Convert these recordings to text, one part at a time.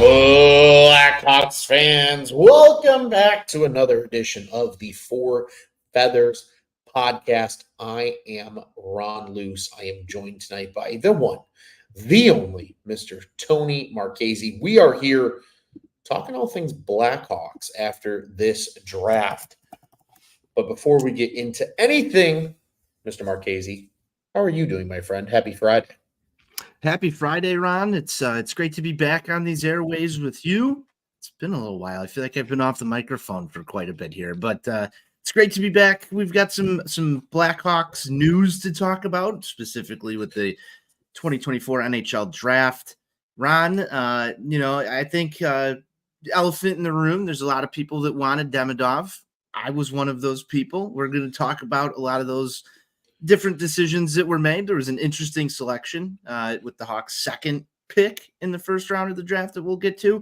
Blackhawks fans, welcome back to another edition of the Four Feathers podcast. I am Ron Luce. I am joined tonight by the one, the only Mr. Tony Marchese. We are here talking all things Blackhawks after this draft. But before we get into anything, Mr. Marchese, how are you doing, my friend? Happy Friday. Happy Friday, Ron. It's great to be back on these airways with you. It's been a little while. I feel like I've been off the microphone for quite a bit here, but it's great to be back. We've got some Blackhawks news to talk about, specifically with the 2024 NHL Draft. Ron, I think elephant in the room, there's a lot of people that wanted Demidov. I was one of those people. We're going to talk about a lot of those different decisions that were made. There was an interesting selection with the Hawks' second pick in the first round of the draft that we'll get to.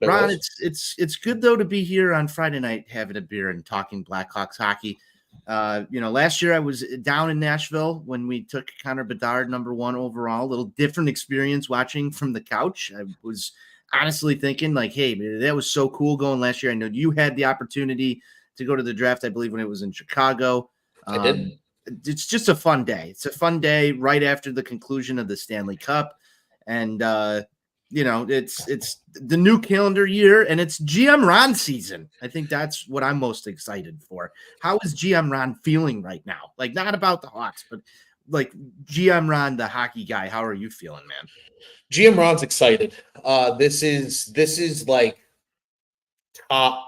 Ron, it's good though to be here on Friday night having a beer and talking Blackhawks hockey. Last year I was down in Nashville when we took Connor Bedard #1 overall. A little different experience watching from the couch. I was honestly thinking like, hey, man, that was so cool going last year. I know you had the opportunity to go to the draft, I believe, when it was in Chicago. I did. It's just a fun day. It's a fun day right after the conclusion of the Stanley Cup. And, it's the new calendar year and it's GM Ron season. I think that's what I'm most excited for. How is GM Ron feeling right now? Like, not about the Hawks, but like GM Ron, the hockey guy. How are you feeling, man? GM Ron's excited. This is like top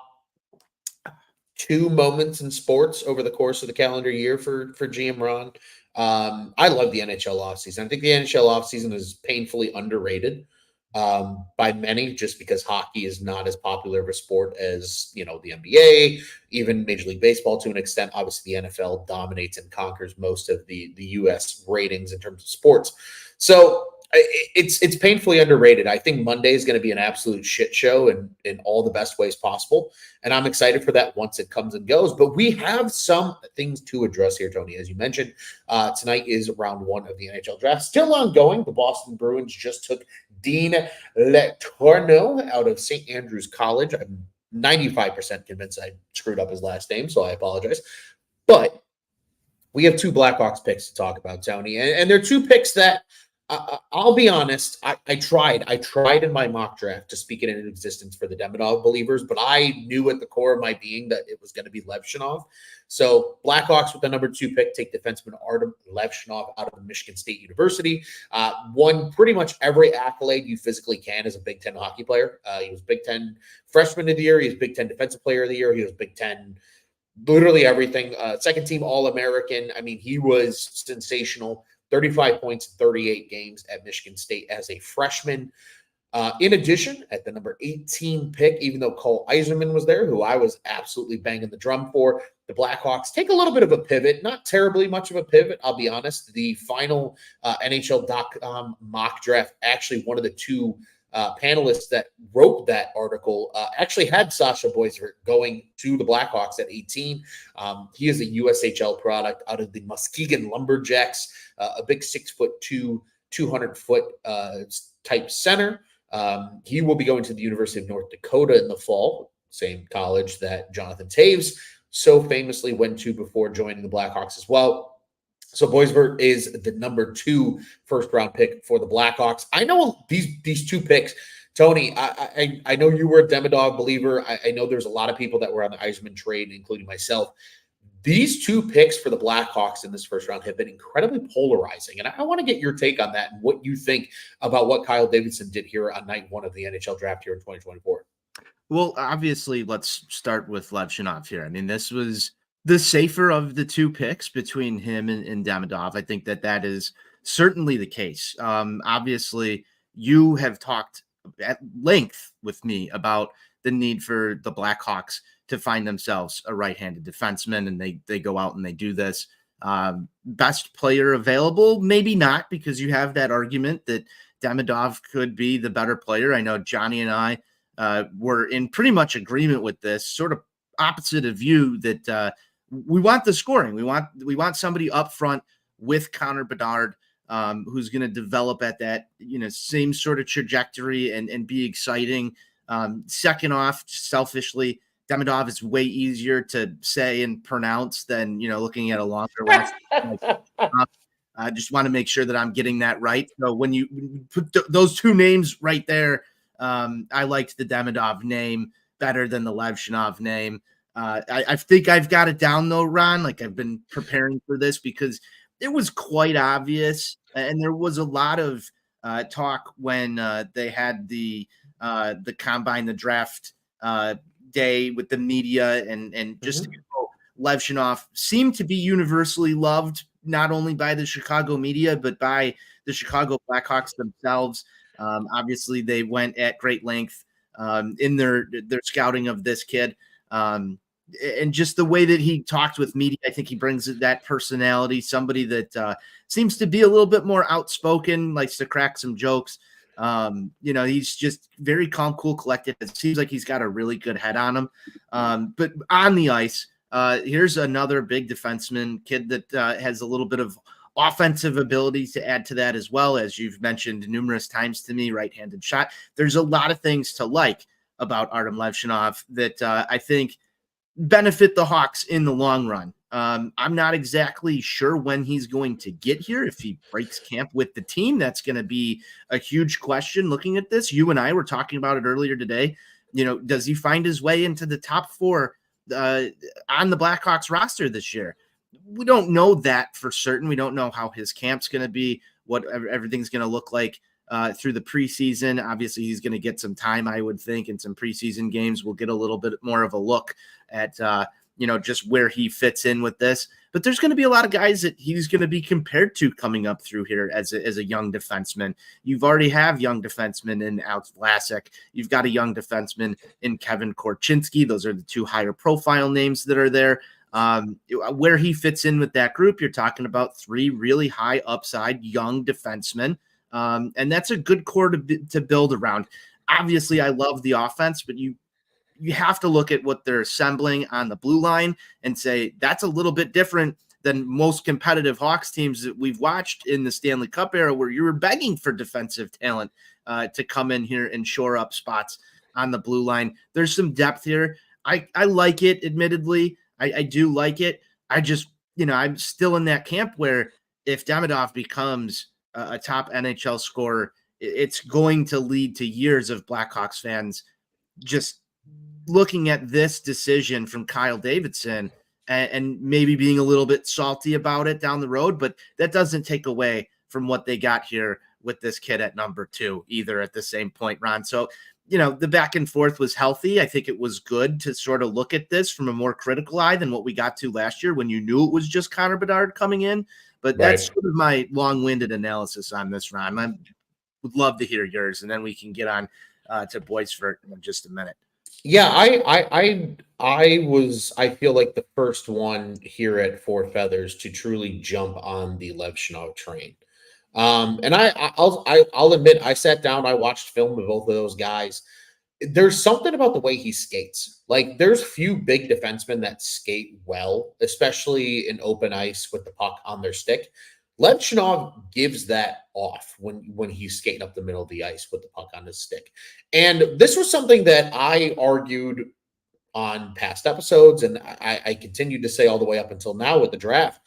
2 moments in sports over the course of the calendar year for GM Ron. I love the NHL offseason. I think the NHL offseason is painfully underrated by many just because hockey is not as popular of a sport as, the NBA, even Major League Baseball to an extent. Obviously, the NFL dominates and conquers most of the U.S. ratings in terms of sports. So it's painfully underrated. I think Monday is going to be an absolute shit show in all the best ways possible. And I'm excited for that once it comes and goes. But we have some things to address here, Tony. As you mentioned, tonight is round 1 of the NHL Draft. Still ongoing. The Boston Bruins just took Dean Letourneau out of St. Andrews College. I'm 95% convinced I screwed up his last name, so I apologize. But we have 2 Blackhawks picks to talk about, Tony. And they're 2 picks that I'll be honest. I tried in my mock draft to speak it into existence for the Demidov believers, but I knew at the core of my being that it was going to be Levanov. So Blackhawks with the #2 pick take defenseman Artem Levanov out of Michigan State University. Won pretty much every accolade you physically can as a Big Ten hockey player. He was Big Ten Freshman of the Year. He was Big Ten Defensive Player of the Year. He was Big Ten literally everything. Second team All-American. I mean, he was sensational. 35 points in 38 games at Michigan State as a freshman. In addition, at the #18 pick, even though Cole Eiserman was there, who I was absolutely banging the drum for, the Blackhawks take a little bit of a pivot, not terribly much of a pivot, I'll be honest. The final NHL.com mock draft, actually one of the 2 panelists that wrote that article actually had Sasha Boisvert going to the Blackhawks at 18. He is a USHL product out of the Muskegon Lumberjacks, a big 6'2", 200-foot type center. He will be going to the University of North Dakota in the fall, same college that Jonathan Taves so famously went to before joining the Blackhawks as well. So Boisvert is the #2 first-round pick for the Blackhawks. I know these 2 picks, Tony. I know you were a Demidov believer. I know there's a lot of people that were on the Eiserman trade, including myself. These 2 picks for the Blackhawks in this first round have been incredibly polarizing, and I want to get your take on that and what you think about what Kyle Davidson did here on night 1 of the NHL Draft here in 2024. Well, obviously, let's start with Levanov here. I mean, this was the safer of the 2 picks between him and Demidov. I think that is certainly the case. Obviously, you have talked at length with me about the need for the Blackhawks to find themselves a right-handed defenseman, and they go out and they do this. Best player available? Maybe not, because you have that argument that Demidov could be the better player. I know Johnny and I were in pretty much agreement with this, sort of opposite of you, that we want the scoring. We want somebody up front with Connor Bedard who's going to develop at that, same sort of trajectory and be exciting. Second off, selfishly, Demidov is way easier to say and pronounce than, looking at a longer last. I just want to make sure that I'm getting that right. So when you put those two names right there, I liked the Demidov name better than the Levanov name. I think I've got it down though, Ron. Like, I've been preparing for this because it was quite obvious, and there was a lot of talk when they had the combine, the draft day with the media, and just Levanov seemed to be universally loved, not only by the Chicago media, but by the Chicago Blackhawks themselves. Obviously, they went at great length in their scouting of this kid. And just the way that he talked with media, I think he brings that personality, somebody that seems to be a little bit more outspoken, likes to crack some jokes. He's just very calm, cool, collected. It seems like he's got a really good head on him. But on the ice, here's another big defenseman, kid that has a little bit of offensive ability to add to that as well, as you've mentioned numerous times to me, right-handed shot. There's a lot of things to like about Artem Levanov that I think benefit the Hawks in the long run. I'm not exactly sure when he's going to get here. If he breaks camp with the team, that's going to be a huge question looking at this. You and I were talking about it earlier today. Does he find his way into the top four on the Blackhawks roster this year? We don't know that for certain. We don't know how his camp's going to be, what everything's going to look like through the preseason. Obviously, he's going to get some time, I would think, in some preseason games. We'll get a little bit more of a look at, just where he fits in with this. But there's going to be a lot of guys that he's going to be compared to coming up through here as a young defenseman. You've already have young defensemen in Alex Vlasic. You've got a young defenseman in Kevin Korchinski. Those are the two higher profile names that are there. Where he fits in with that group, you're talking about three really high upside young defensemen. And that's a good core to build around. Obviously, I love the offense, but you have to look at what they're assembling on the blue line and say that's a little bit different than most competitive Hawks teams that we've watched in the Stanley Cup era, where you were begging for defensive talent to come in here and shore up spots on the blue line. There's some depth here. I like it, admittedly. I do like it. I just, I'm still in that camp where if Demidov becomes a top NHL scorer, it's going to lead to years of Blackhawks fans just looking at this decision from Kyle Davidson and maybe being a little bit salty about it down the road, but that doesn't take away from what they got here with this kid at number 2 either at the same point, Ron. So, the back and forth was healthy. I think it was good to sort of look at this from a more critical eye than what we got to last year when you knew it was just Connor Bedard coming in. But that's sort of my long-winded analysis on this, Ron. I would love to hear yours, and then we can get on to Boysford in just a minute. Yeah, I feel like the first one here at Four Feathers to truly jump on the Levanov train. And I'll admit, I sat down, I watched film of both of those guys. There's something about the way he skates. Like, there's few big defensemen that skate well, especially in open ice with the puck on their stick. Levanov gives that off when he's skating up the middle of the ice with the puck on his stick. And this was something that I argued on past episodes, and I continued to say all the way up until now with the draft.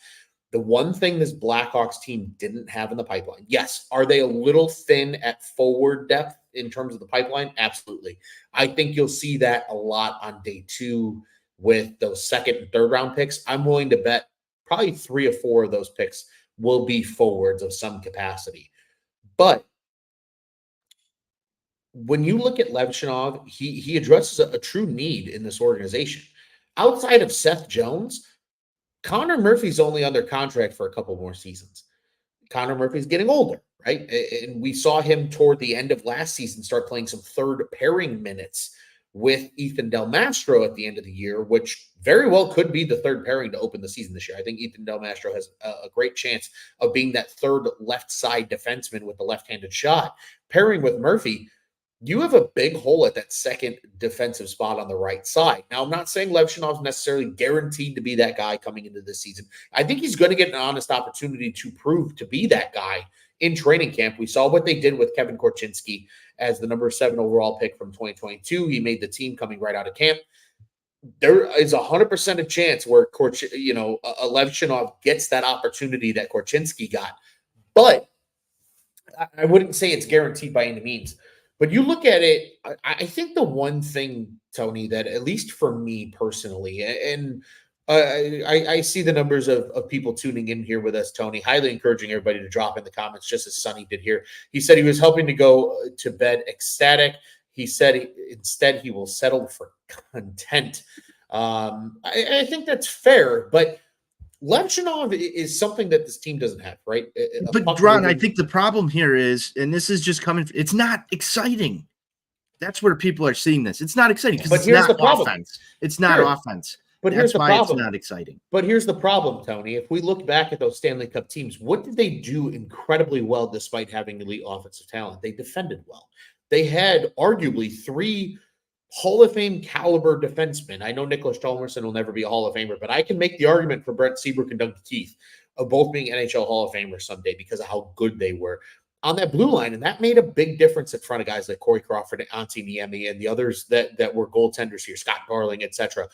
The one thing this Blackhawks team didn't have in the pipeline. Yes, are they a little thin at forward depth in terms of the pipeline? Absolutely. I think you'll see that a lot on day 2 with those second and third round picks. I'm willing to bet probably 3 or 4 of those picks will be forwards of some capacity. But when you look at Levanov, he addresses a true need in this organization. Outside of Seth Jones, Conor Murphy's only under contract for a couple more seasons. Conor Murphy's getting older, right? And we saw him toward the end of last season start playing some third pairing minutes with Ethan Del Mastro at the end of the year, which very well could be the third pairing to open the season this year. I think Ethan Del Mastro has a great chance of being that third left side defenseman with the left-handed shot. Pairing with Murphy, you have a big hole at that second defensive spot on the right side. Now, I'm not saying Levanov is necessarily guaranteed to be that guy coming into this season. I think he's going to get an honest opportunity to prove to be that guy in training camp. We saw what they did with Kevin Korchinski as the number 7 overall pick from 2022. He made the team coming right out of camp. There is 100% a chance where Levanov gets that opportunity that Korchinski got. But I wouldn't say it's guaranteed by any means. But you look at it, I think the one thing, Tony, that at least for me personally, and I see the numbers of people tuning in here with us, Tony, highly encouraging everybody to drop in the comments, just as Sonny did here. He said he was hoping to go to bed ecstatic. He said instead he will settle for content. I think that's fair, but Levanov is something that this team doesn't have, right? But Ron, I think the problem here is, and this is just coming, it's not exciting. That's where people are seeing this. It's not exciting because it's not offense. It's not offense. But here's the problem. That's why it's not exciting. But here's the problem, Tony. If we look back at those Stanley Cup teams, what did they do incredibly well despite having elite offensive talent? They defended well. They had arguably 3 Hall of Fame caliber defensemen. I know Nicholas Chalmerson will never be a Hall of Famer, but I can make the argument for Brent Seabrook and Duncan Keith of both being NHL Hall of Famers someday because of how good they were on that blue line. And that made a big difference in front of guys like Corey Crawford and Antti Niemi and the others that were goaltenders here, Scott Garling, etc.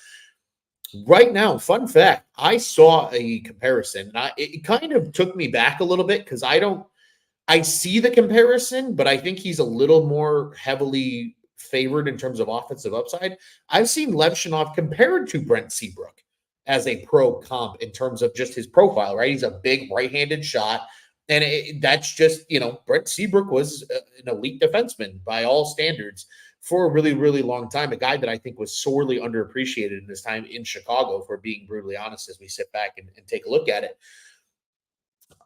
Right now, fun fact, I saw a comparison. And it kind of took me back a little bit because I see the comparison, but I think he's a little more heavily favored in terms of offensive upside. I've seen Levanov compared to Brent Seabrook as a pro comp in terms of just his profile, right? He's a big right-handed shot. And that's just, Brent Seabrook was an elite defenseman by all standards for a really, really long time. A guy that I think was sorely underappreciated in his time in Chicago, for being brutally honest, as we sit back and take a look at it.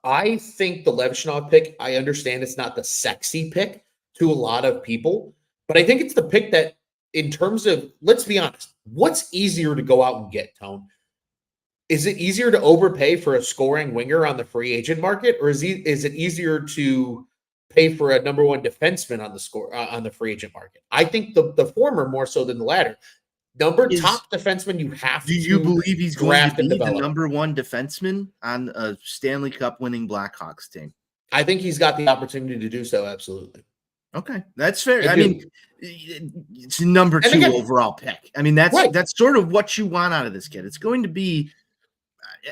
I think the Levanov pick, I understand it's not the sexy pick to a lot of people, but I think it's the pick that, in terms of, let's be honest, what's easier to go out and get, Tone? Is it easier to overpay for a scoring winger on the free agent market, or is it easier to pay for a number 1 defenseman on the free agent market? I think the former more so than the latter. Top defenseman you have to. Do you believe he's going to be the number 1 defenseman on a Stanley Cup winning Blackhawks team? I think he's got the opportunity to do so. Absolutely. Okay, that's fair. I mean, it's number 2 overall pick. I mean, that's sort of what you want out of this kid. It's going to be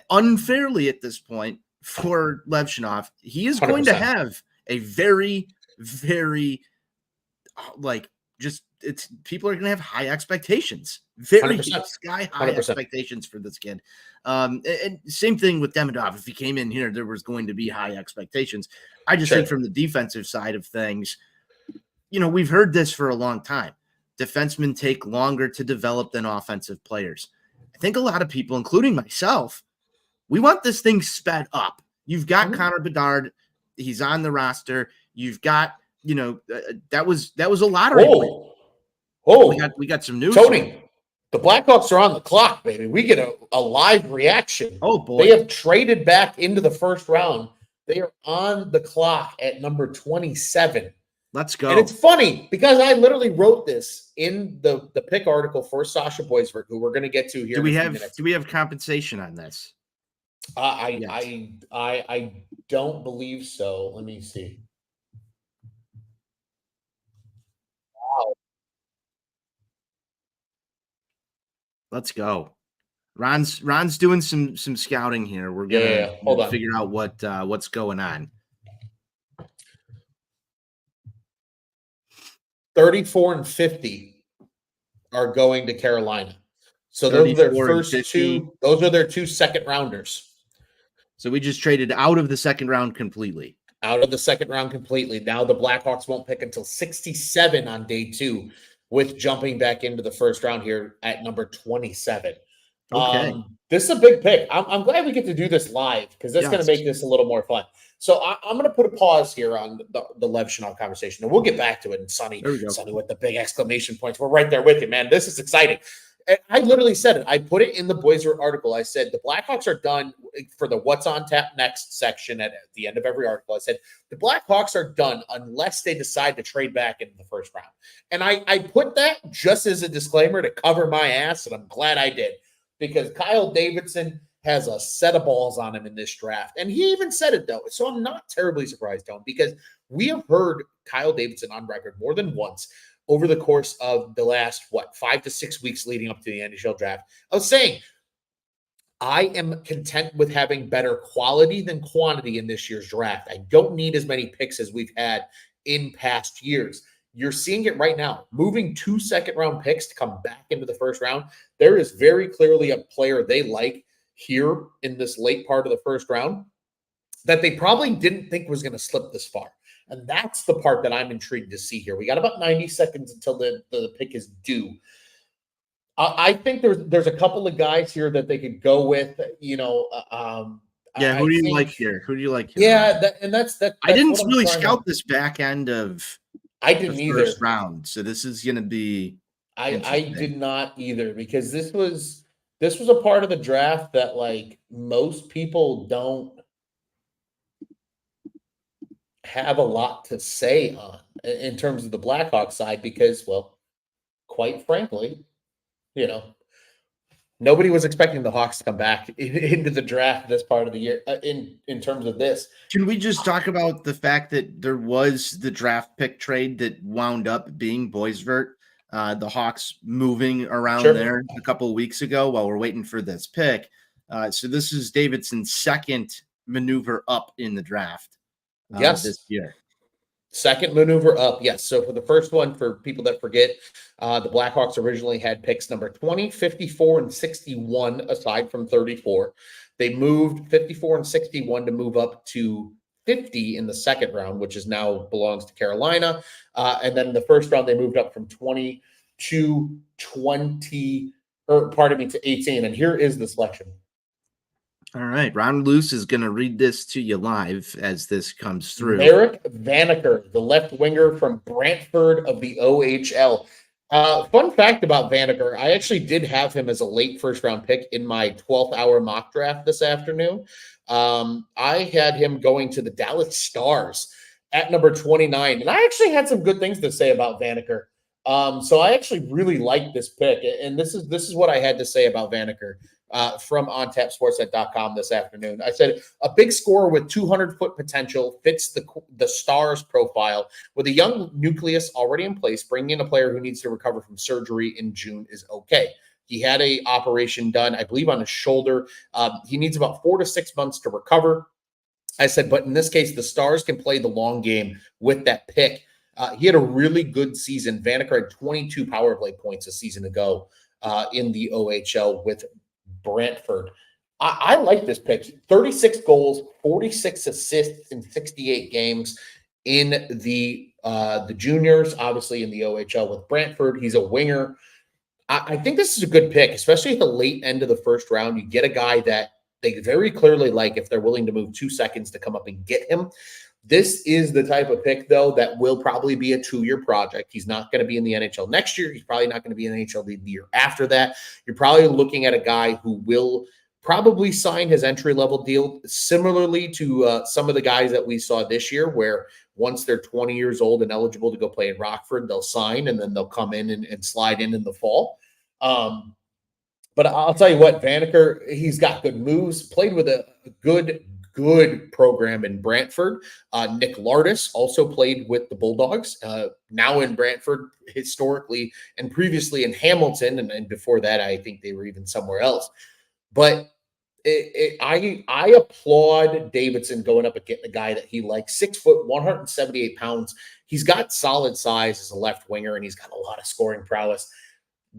unfairly at this point for Levanov. He is 100%. Going to have a very, very people are going to have high expectations, very 100%. Sky high 100%. Expectations for this kid. And same thing with Demidov. If he came in here, there was going to be high expectations. I just think from the defensive side of things, we've heard this for a long time. Defensemen take longer to develop than offensive players. I think a lot of people, including myself, we want this thing sped up. You've got Connor Bedard. He's on the roster. You've got, that was a lottery. We got some news. Tony, the Blackhawks are on the clock, baby. We get a live reaction. Oh, boy. They have traded back into the first round. They are on the clock at number 27. Let's go. And it's funny because I literally wrote this in the pick article for Sasha Boisvert, who we're going to get to here. Do we have compensation on this? I don't believe so. Let me see. Wow. Let's go. Ron's doing some scouting here. We're gonna figure out what's going on. 34 and 50 are going to Carolina. So those are their first 2. Those are their 2 second rounders. So we just traded out of the second round completely. Out of the second round completely. Now the Blackhawks won't pick until 67 on day 2, with jumping back into the first round here at number 27. Okay. This is a big pick. I'm glad we get to do this live because that's going to make this a little more fun. So I'm going to put a pause here on the Levanov conversation, and we'll get back to it. And Sonny with the big exclamation points. We're right there with you, man. This is exciting. I literally said it. I put it in the Boiser article. I said the Blackhawks are done for the what's on tap next section at the end of every article. I said the Blackhawks are done unless they decide to trade back into the first round. And I put that just as a disclaimer to cover my ass, and I'm glad I did, because Kyle Davidson has a set of balls on him in this draft. And he even said it, though. So I'm not terribly surprised, Tone, because we have heard Kyle Davidson on record more than once over the course of the last, 5 to 6 weeks leading up to the NHL draft. I was saying, I am content with having better quality than quantity in this year's draft. I don't need as many picks as we've had in past years. You're seeing it right now. Moving 2 second-round picks to come back into the first round, there is very clearly a player they like here in this late part of the first round that they probably didn't think was going to slip this far. And that's the part that I'm intrigued to see here. We got about 90 seconds until the pick is due. I think there's a couple of guys here that they could go with, Who do you like here? Who do you like here? Yeah, that's I didn't really scout this back end of I didn't either. First round, so this is going to be. I did not either, because this was a part of the draft that like most people don't have a lot to say on in terms of the Blackhawks side, because, well, quite frankly, nobody was expecting the Hawks to come back into the draft this part of the year in terms of this. Can we just talk about the fact that there was the draft pick trade that wound up being Boisvert, the Hawks moving around there a couple of weeks ago while we're waiting for this pick. So this is Davidson's second maneuver up in the draft. This year. Second maneuver up, yes. So for the first one, for people that forget, the Blackhawks originally had picks number 20, 54, and 61, aside from 34. They moved 54 and 61 to move up to 50 in the second round, which is now belongs to Carolina. And then in the first round, they moved up from 20 to 18. And here is the selection. All right. Ron Luce is going to read this to you live as this comes through. Eric Vanacker, the left winger from Brantford of the OHL. Fun fact about Vanacker, I actually did have him as a late first-round pick in my 12th hour mock draft this afternoon. I had him going to the Dallas Stars at number 29, and I actually had some good things to say about Vanacker. So I actually really liked this pick, and this is what I had to say about Vanacker. From ontapsportsnet.com this afternoon. I said, a big scorer with 200-foot potential fits the Stars profile. With a young nucleus already in place, bringing in a player who needs to recover from surgery in June is okay. He had a operation done, I believe, on his shoulder. He needs about 4 to 6 months to recover. I said, but in this case, the Stars can play the long game with that pick. He had a really good season. Vanacker had 22 power play points a season ago in the OHL with Brantford. I like this pick. 36 goals, 46 assists in 68 games in the juniors, obviously in the OHL with Brantford. He's a winger. I think this is a good pick, especially at the late end of the first round. You get a guy that they very clearly like if they're willing to move 2 seconds to come up and get him. This is the type of pick, though, that will probably be a 2-year project. He's not going to be in the NHL next year. He's probably not going to be in the NHL the year after that. You're probably looking at a guy who will probably sign his entry-level deal similarly to some of the guys that we saw this year, where once they're 20 years old and eligible to go play in Rockford, they'll sign, and then they'll come in and slide in the fall. But I'll tell you what, Vanacker, he's got good moves, played with a good program in Brantford. Nick Lardis also played with the Bulldogs, now in Brantford historically, and previously in Hamilton. And before that, I think they were even somewhere else. But I applaud Davidson going up and getting a guy that he likes. 6 foot, 178 pounds. He's got solid size as a left winger, and he's got a lot of scoring prowess.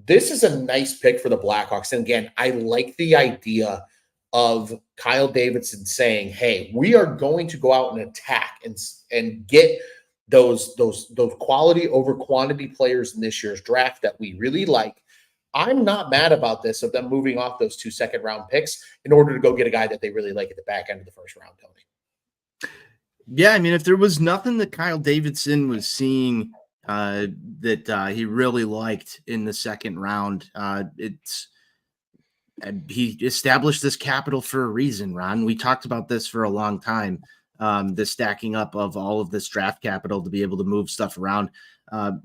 This is a nice pick for the Blackhawks. And again, I like the idea of Kyle Davidson saying, hey, we are going to go out and attack and get those quality over quantity players in this year's draft that we really like. I'm not mad about this, of them moving off those 2 second-round picks in order to go get a guy that they really like at the back end of the first round, Tony. Yeah, I mean, if there was nothing that Kyle Davidson was seeing that he really liked in the second round. He established this capital for a reason, Ron. We talked about this for a long time. The stacking up of all of this draft capital to be able to move stuff around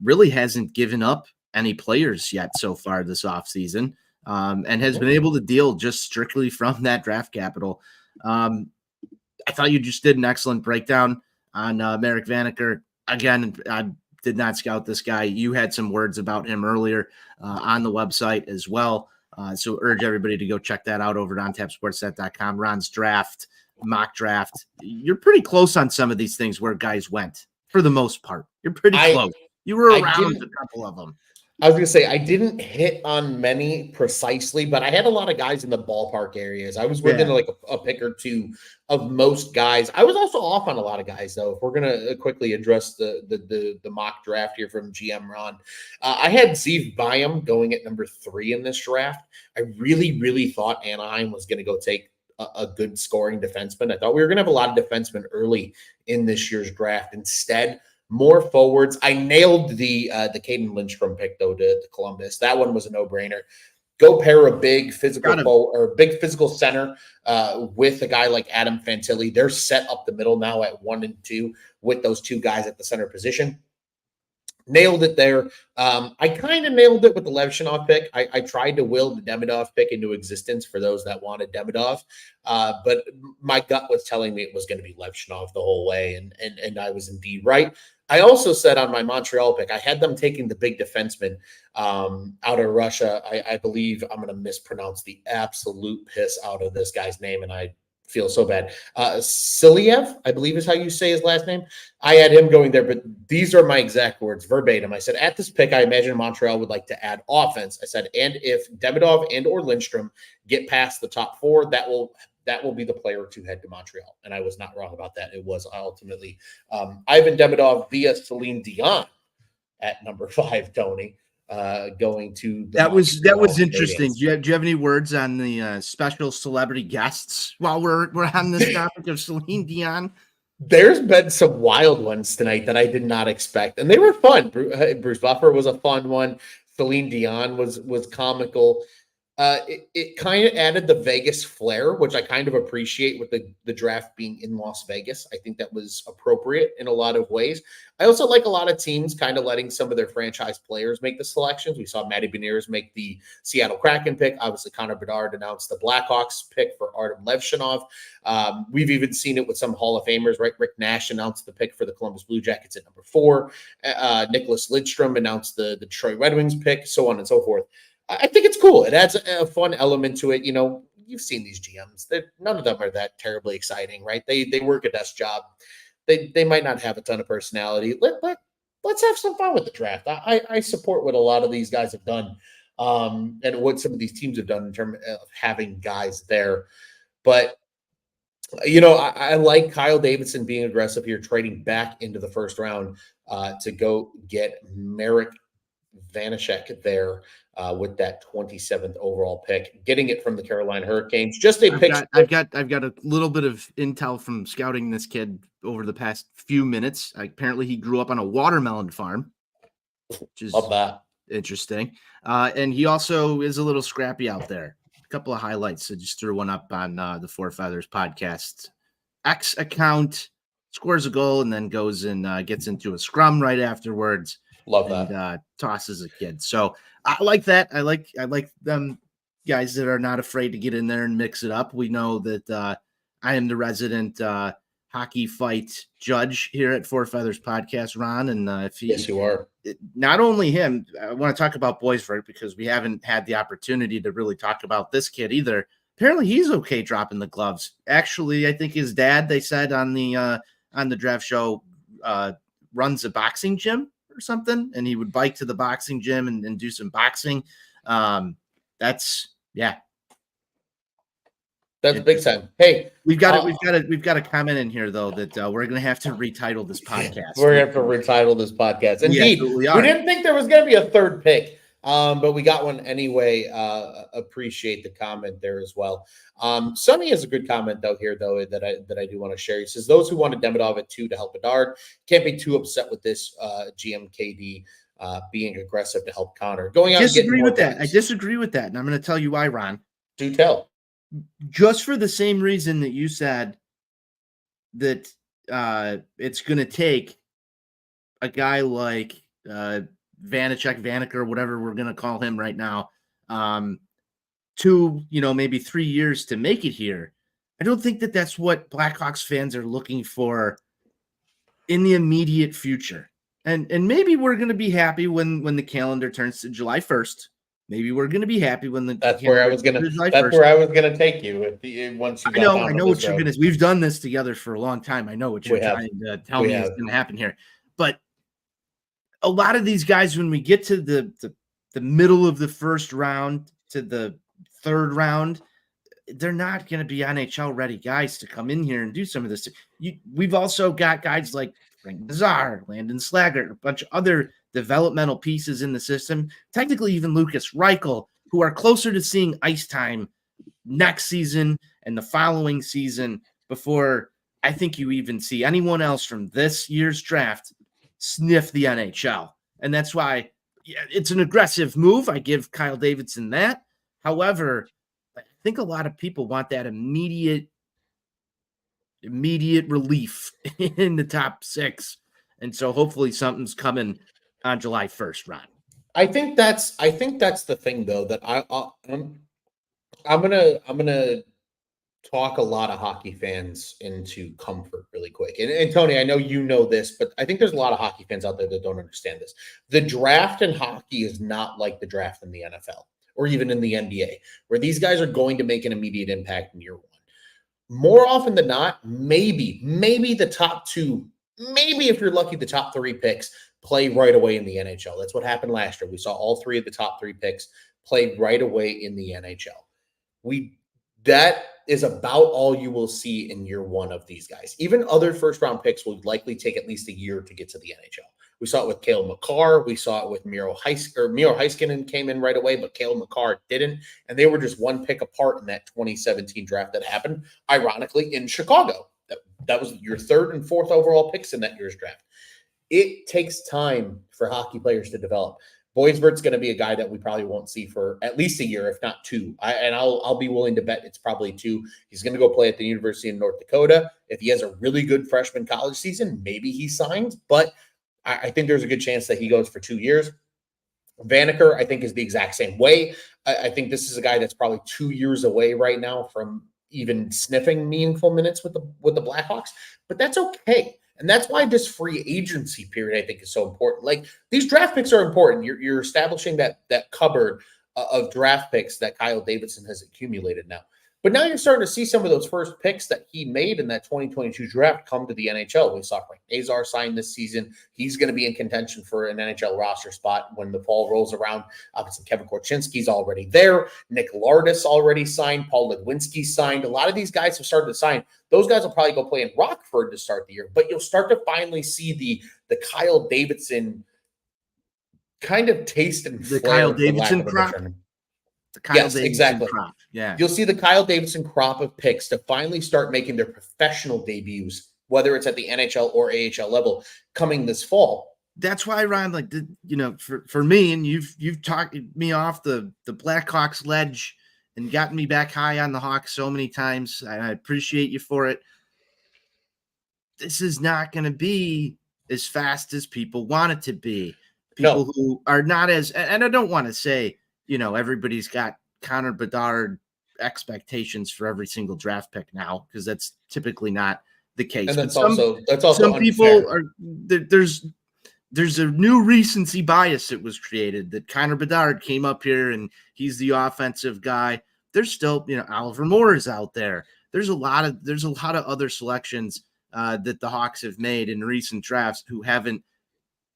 really hasn't given up any players yet so far this offseason, and has been able to deal just strictly from that draft capital. I thought you just did an excellent breakdown on Marek Vanacker. Again, I did not scout this guy. You had some words about him earlier on the website as well. So urge everybody to go check that out over at ontapsportsnet.com. Ron's draft, mock draft. You're pretty close on some of these things where guys went for the most part. You're pretty close. You were around a couple of them. I was going to say, I didn't hit on many precisely, but I had a lot of guys in the ballpark areas. I was within like a pick or two of most guys. I was also off on a lot of guys, though. If we're going to quickly address the mock draft here from GM Ron, I had Zeev Byam going at number 3 in this draft. I really, really thought Anaheim was going to go take a good scoring defenseman. I thought we were going to have a lot of defensemen early in this year's draft. Instead, more forwards. I nailed the Caden Lindstrom pick though to Columbus. That one was a no-brainer. Go pair a big physical center with a guy like Adam Fantilli. They're set up the middle now at 1 and 2 with those two guys at the center position. Nailed it there. I kind of nailed it with the Levanov pick. I tried to will the Demidov pick into existence for those that wanted Demidov, but my gut was telling me it was going to be Levanov the whole way, and I was indeed right. I also said on my Montreal pick, I had them taking the big defenseman out of Russia. I believe I'm going to mispronounce the absolute piss out of this guy's name, and I feel so bad. Siliev, I believe is how you say his last name. I had him going there, but these are my exact words verbatim. I said, at this pick, I imagine Montreal would like to add offense. I said, and if Demidov and or Lindstrom get past the top 4, that will be the player to head to Montreal. And I was not wrong about that. It was ultimately Ivan Demidov via Celine Dion at number 5, Tony. Going to that was interesting. Do you have any words on the special celebrity guests while we're on this topic of Celine Dion? There's been some wild ones tonight that I did not expect, and they were fun. Bruce Buffer was a fun one. Celine Dion was comical. It kind of added the Vegas flair, which I kind of appreciate with the draft being in Las Vegas. I think that was appropriate in a lot of ways. I also like a lot of teams kind of letting some of their franchise players make the selections. We saw Matty Beniers make the Seattle Kraken pick. Obviously, Connor Bedard announced the Blackhawks pick for Artem Levshinov. We've even seen it with some Hall of Famers, right? Rick Nash announced the pick for the Columbus Blue Jackets at number 4. Nicholas Lidstrom announced the Detroit Red Wings pick, so on and so forth. I think it's cool. It adds a fun element to it. You know, you've seen these GMs. None of them are that terribly exciting, right? They work a desk job. They might not have a ton of personality. Let's have some fun with the draft. I support what a lot of these guys have done, and what some of these teams have done in terms of having guys there. But you know, I like Kyle Davidson being aggressive here, trading back into the first round to go get Marek Vanacek there with that 27th overall pick, getting it from the Carolina Hurricanes. Just a pick. I've got a little bit of intel from scouting this kid over the past few minutes. Apparently, he grew up on a watermelon farm, which is interesting. And he also is a little scrappy out there. A couple of highlights. I just threw one up on the Four Feathers podcast X account. Scores a goal and then goes and gets into a scrum right afterwards. Love that. And tosses a kid. So I like that. I like them guys that are not afraid to get in there and mix it up. We know that I am the resident hockey fight judge here at Four Feathers Podcast, Ron. And yes, you are. Not only him, I want to talk about Boisvert because we haven't had the opportunity to really talk about this kid either. Apparently, he's okay dropping the gloves. Actually, I think his dad, they said on the draft show, runs a boxing gym or something, and he would bike to the boxing gym and do some boxing. That's big time. Hey, we've got a comment in here though that we're gonna have to retitle this podcast. We're gonna have to retitle this podcast. Indeed, we didn't think there was gonna be a third pick. But we got one anyway. Appreciate the comment there as well. Sonny has a good comment though here though that I do want to share. He says those who wanted Demidov at 2 to help Bedard can't be too upset with this GMKD being aggressive to help Connor. Going out and getting more points. I disagree with that, and I'm going to tell you why, Ron. Do tell. Just for the same reason that you said that it's going to take a guy like Vanacek, Vanaker, whatever we're going to call him right now, 2, maybe 3 years to make it here. I don't think that that's what Blackhawks fans are looking for in the immediate future. And maybe we're going to be happy when the calendar turns to July 1st. Maybe we're going to be happy when that's where I was going to take you once you got I know what you're going to. We've done this together for a long time. I know what you're trying to tell me is going to happen here. But a lot of these guys, when we get to the middle of the first round to the third round, they're not going to be NHL ready guys to come in here and do some of this. We've also got guys like Frank Nazar, Landon Slaggert, a bunch of other developmental pieces in the system, technically even Lucas Reichel, who are closer to seeing ice time next season and the following season before I think you even see anyone else from this year's draft sniff the NHL. And that's why it's an aggressive move. I give Kyle Davidson that. However, I think a lot of people want that immediate relief in the top 6. And so hopefully something's coming on July 1st, Ron. I think that's the thing though, that I'm gonna talk a lot of hockey fans into comfort really quick. And Tony, I know you know this, but I think there's a lot of hockey fans out there that don't understand this. The draft in hockey is not like the draft in the NFL or even in the NBA, where these guys are going to make an immediate impact in year 1. More often than not, maybe the top 2, maybe if you're lucky, the top 3 picks play right away in the NHL. That's what happened last year. We saw all 3 of the top 3 picks play right away in the NHL. That is about all you will see in year 1 of these guys. Even other first-round picks will likely take at least a year to get to the NHL. We saw it with Cale Makar. We saw it with Miro Heiskanen came in right away, but Cale Makar didn't. And they were just 1 pick apart in that 2017 draft that happened, ironically, in Chicago. That was your 3rd and 4th overall picks in that year's draft. It takes time for hockey players to develop. Boisbert's going to be a guy that we probably won't see for at least a year, if not 2. I'll be willing to bet it's probably 2. He's going to go play at the University of North Dakota. If he has a really good freshman college season, maybe he signs. But I think there's a good chance that he goes for 2 years. Vanaker, I think, is the exact same way. I think this is a guy that's probably 2 years away right now from even sniffing meaningful minutes with the Blackhawks. But that's okay. And that's why this free agency period, I think, is so important. Like, these draft picks are important. You're establishing that cupboard of draft picks that Kyle Davidson has accumulated now. But now you're starting to see some of those first picks that he made in that 2022 draft come to the NHL. We saw Frank Nazar sign this season. He's going to be in contention for an NHL roster spot when the fall rolls around. Obviously, Kevin Korchinski's already there. Nick Lardis already signed. Paul Legwinski signed. A lot of these guys have started to sign. Those guys will probably go play in Rockford to start the year. But you'll start to finally see the Kyle Davidson kind of taste and the Kyle Davidson crop. Exactly. Crop. Yeah. You'll see the Kyle Davidson crop of picks to finally start making their professional debuts, whether it's at the NHL or AHL level, coming this fall. That's why, Ron, for me, and you've talked me off the Blackhawks ledge and gotten me back high on the Hawks so many times. I appreciate you for it. This is not going to be as fast as people want it to be. People who are not as, and I don't want to say, everybody's got Connor Bedard expectations for every single draft pick now, because that's typically not the case. And that's also some unfair. People are there's a new recency bias that was created that Connor Bedard came up here and he's the offensive guy. There's still, Oliver Moore is out there. There's a lot of other selections that the Hawks have made in recent drafts who haven't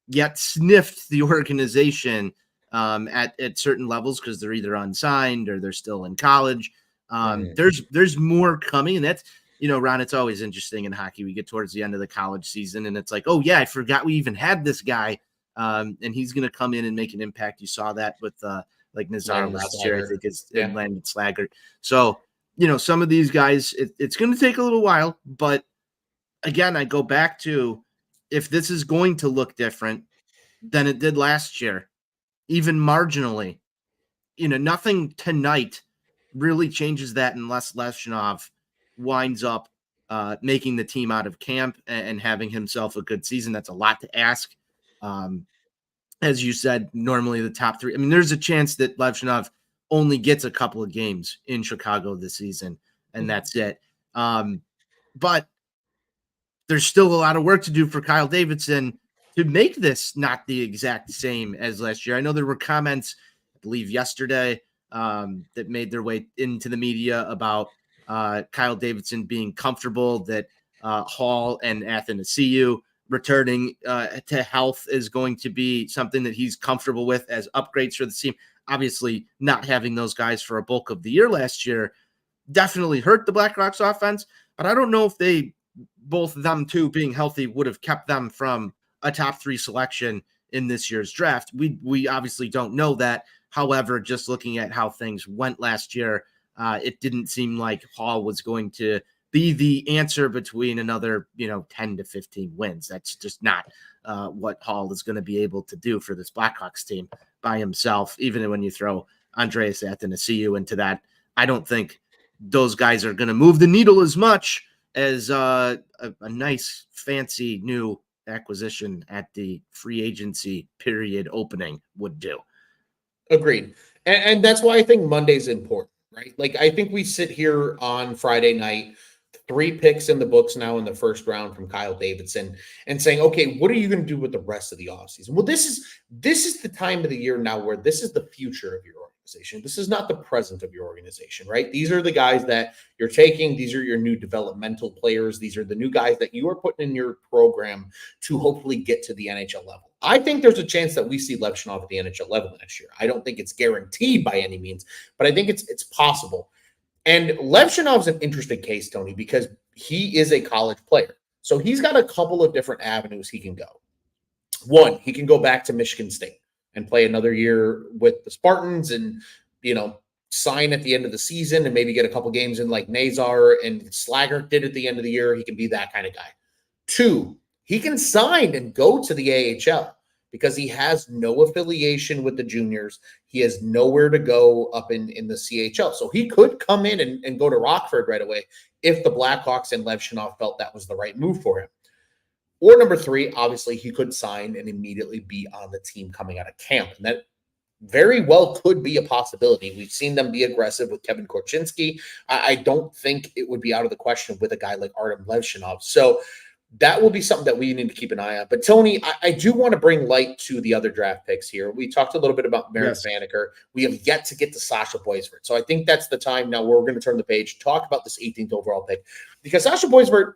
yet sniffed the organization at certain levels because they're either unsigned or they're still in college. There's more coming, and that's, Ron, it's always interesting in hockey. We get towards the end of the college season and it's like, oh yeah, I forgot we even had this guy And he's going to come in and make an impact. You saw that with like Nazar Landon last year, I think Yeah. Landon Slaggert. So, some of these guys, it's going to take a little while, but again, I go back to, if this is going to look different than it did last year, even marginally, nothing tonight really changes that unless Levanov winds up making the team out of camp and having himself a good season. That's a lot to ask. As you said, normally the top three. I mean, there's a chance that Levanov only gets a couple of games in Chicago this season, and that's it. But there's still a lot of work to do for Kyle Davidson to make this not the exact same as last year. I know there were comments, I believe yesterday, that made their way into the media about Kyle Davidson being comfortable that Hall and Athanasiou returning to health is going to be something that he's comfortable with as upgrades for the team. Obviously, not having those guys for a bulk of the year last year definitely hurt the Blackhawks offense, but I don't know if both of them two being healthy would have kept them from a top 3 selection in this year's draft. We obviously don't know that. However, just looking at how things went last year, it didn't seem like Hall was going to be the answer between another, 10 to 15 wins. That's just not what Hall is going to be able to do for this Blackhawks team by himself. Even when you throw Andreas Athanasiou into that, I don't think those guys are going to move the needle as much as a nice, fancy new acquisition at the free agency period opening would do. Agreed. And that's why I think Monday's important, right? Like, I think we sit here on Friday night, 3 picks in the books now in the first round from Kyle Davidson, and saying, okay, what are you going to do with the rest of the offseason? Well, this is the time of the year now where this is the future of your organization. This is not the present of your organization, right? These are the guys that you're taking. These are your new developmental players. These are the new guys that you are putting in your program to hopefully get to the NHL level. I think there's a chance that we see Levanov at the NHL level next year. I don't think it's guaranteed by any means, but I think it's possible. And Levanov's an interesting case, Tony, because he is a college player. So he's got a couple of different avenues he can go. One, he can go back to Michigan State and play another year with the Spartans and, sign at the end of the season and maybe get a couple games in like Nazar and Slaggert did at the end of the year. He can be that kind of guy. 2, he can sign and go to the AHL because he has no affiliation with the juniors. He has nowhere to go up in the CHL. So he could come in and go to Rockford right away if the Blackhawks and Levanov felt that was the right move for him. Or number 3, obviously he could sign and immediately be on the team coming out of camp. And that very well could be a possibility. We've seen them be aggressive with Kevin Korchinski. I don't think it would be out of the question with a guy like Artem Levanov. So that will be something that we need to keep an eye on. But Tony, I do want to bring light to the other draft picks here. We talked a little bit about Merritt Vanacker. We have yet to get to Sasha Boisvert. So I think that's the time now where we're going to turn the page, talk about this 18th overall pick. Because Sasha Boisvert,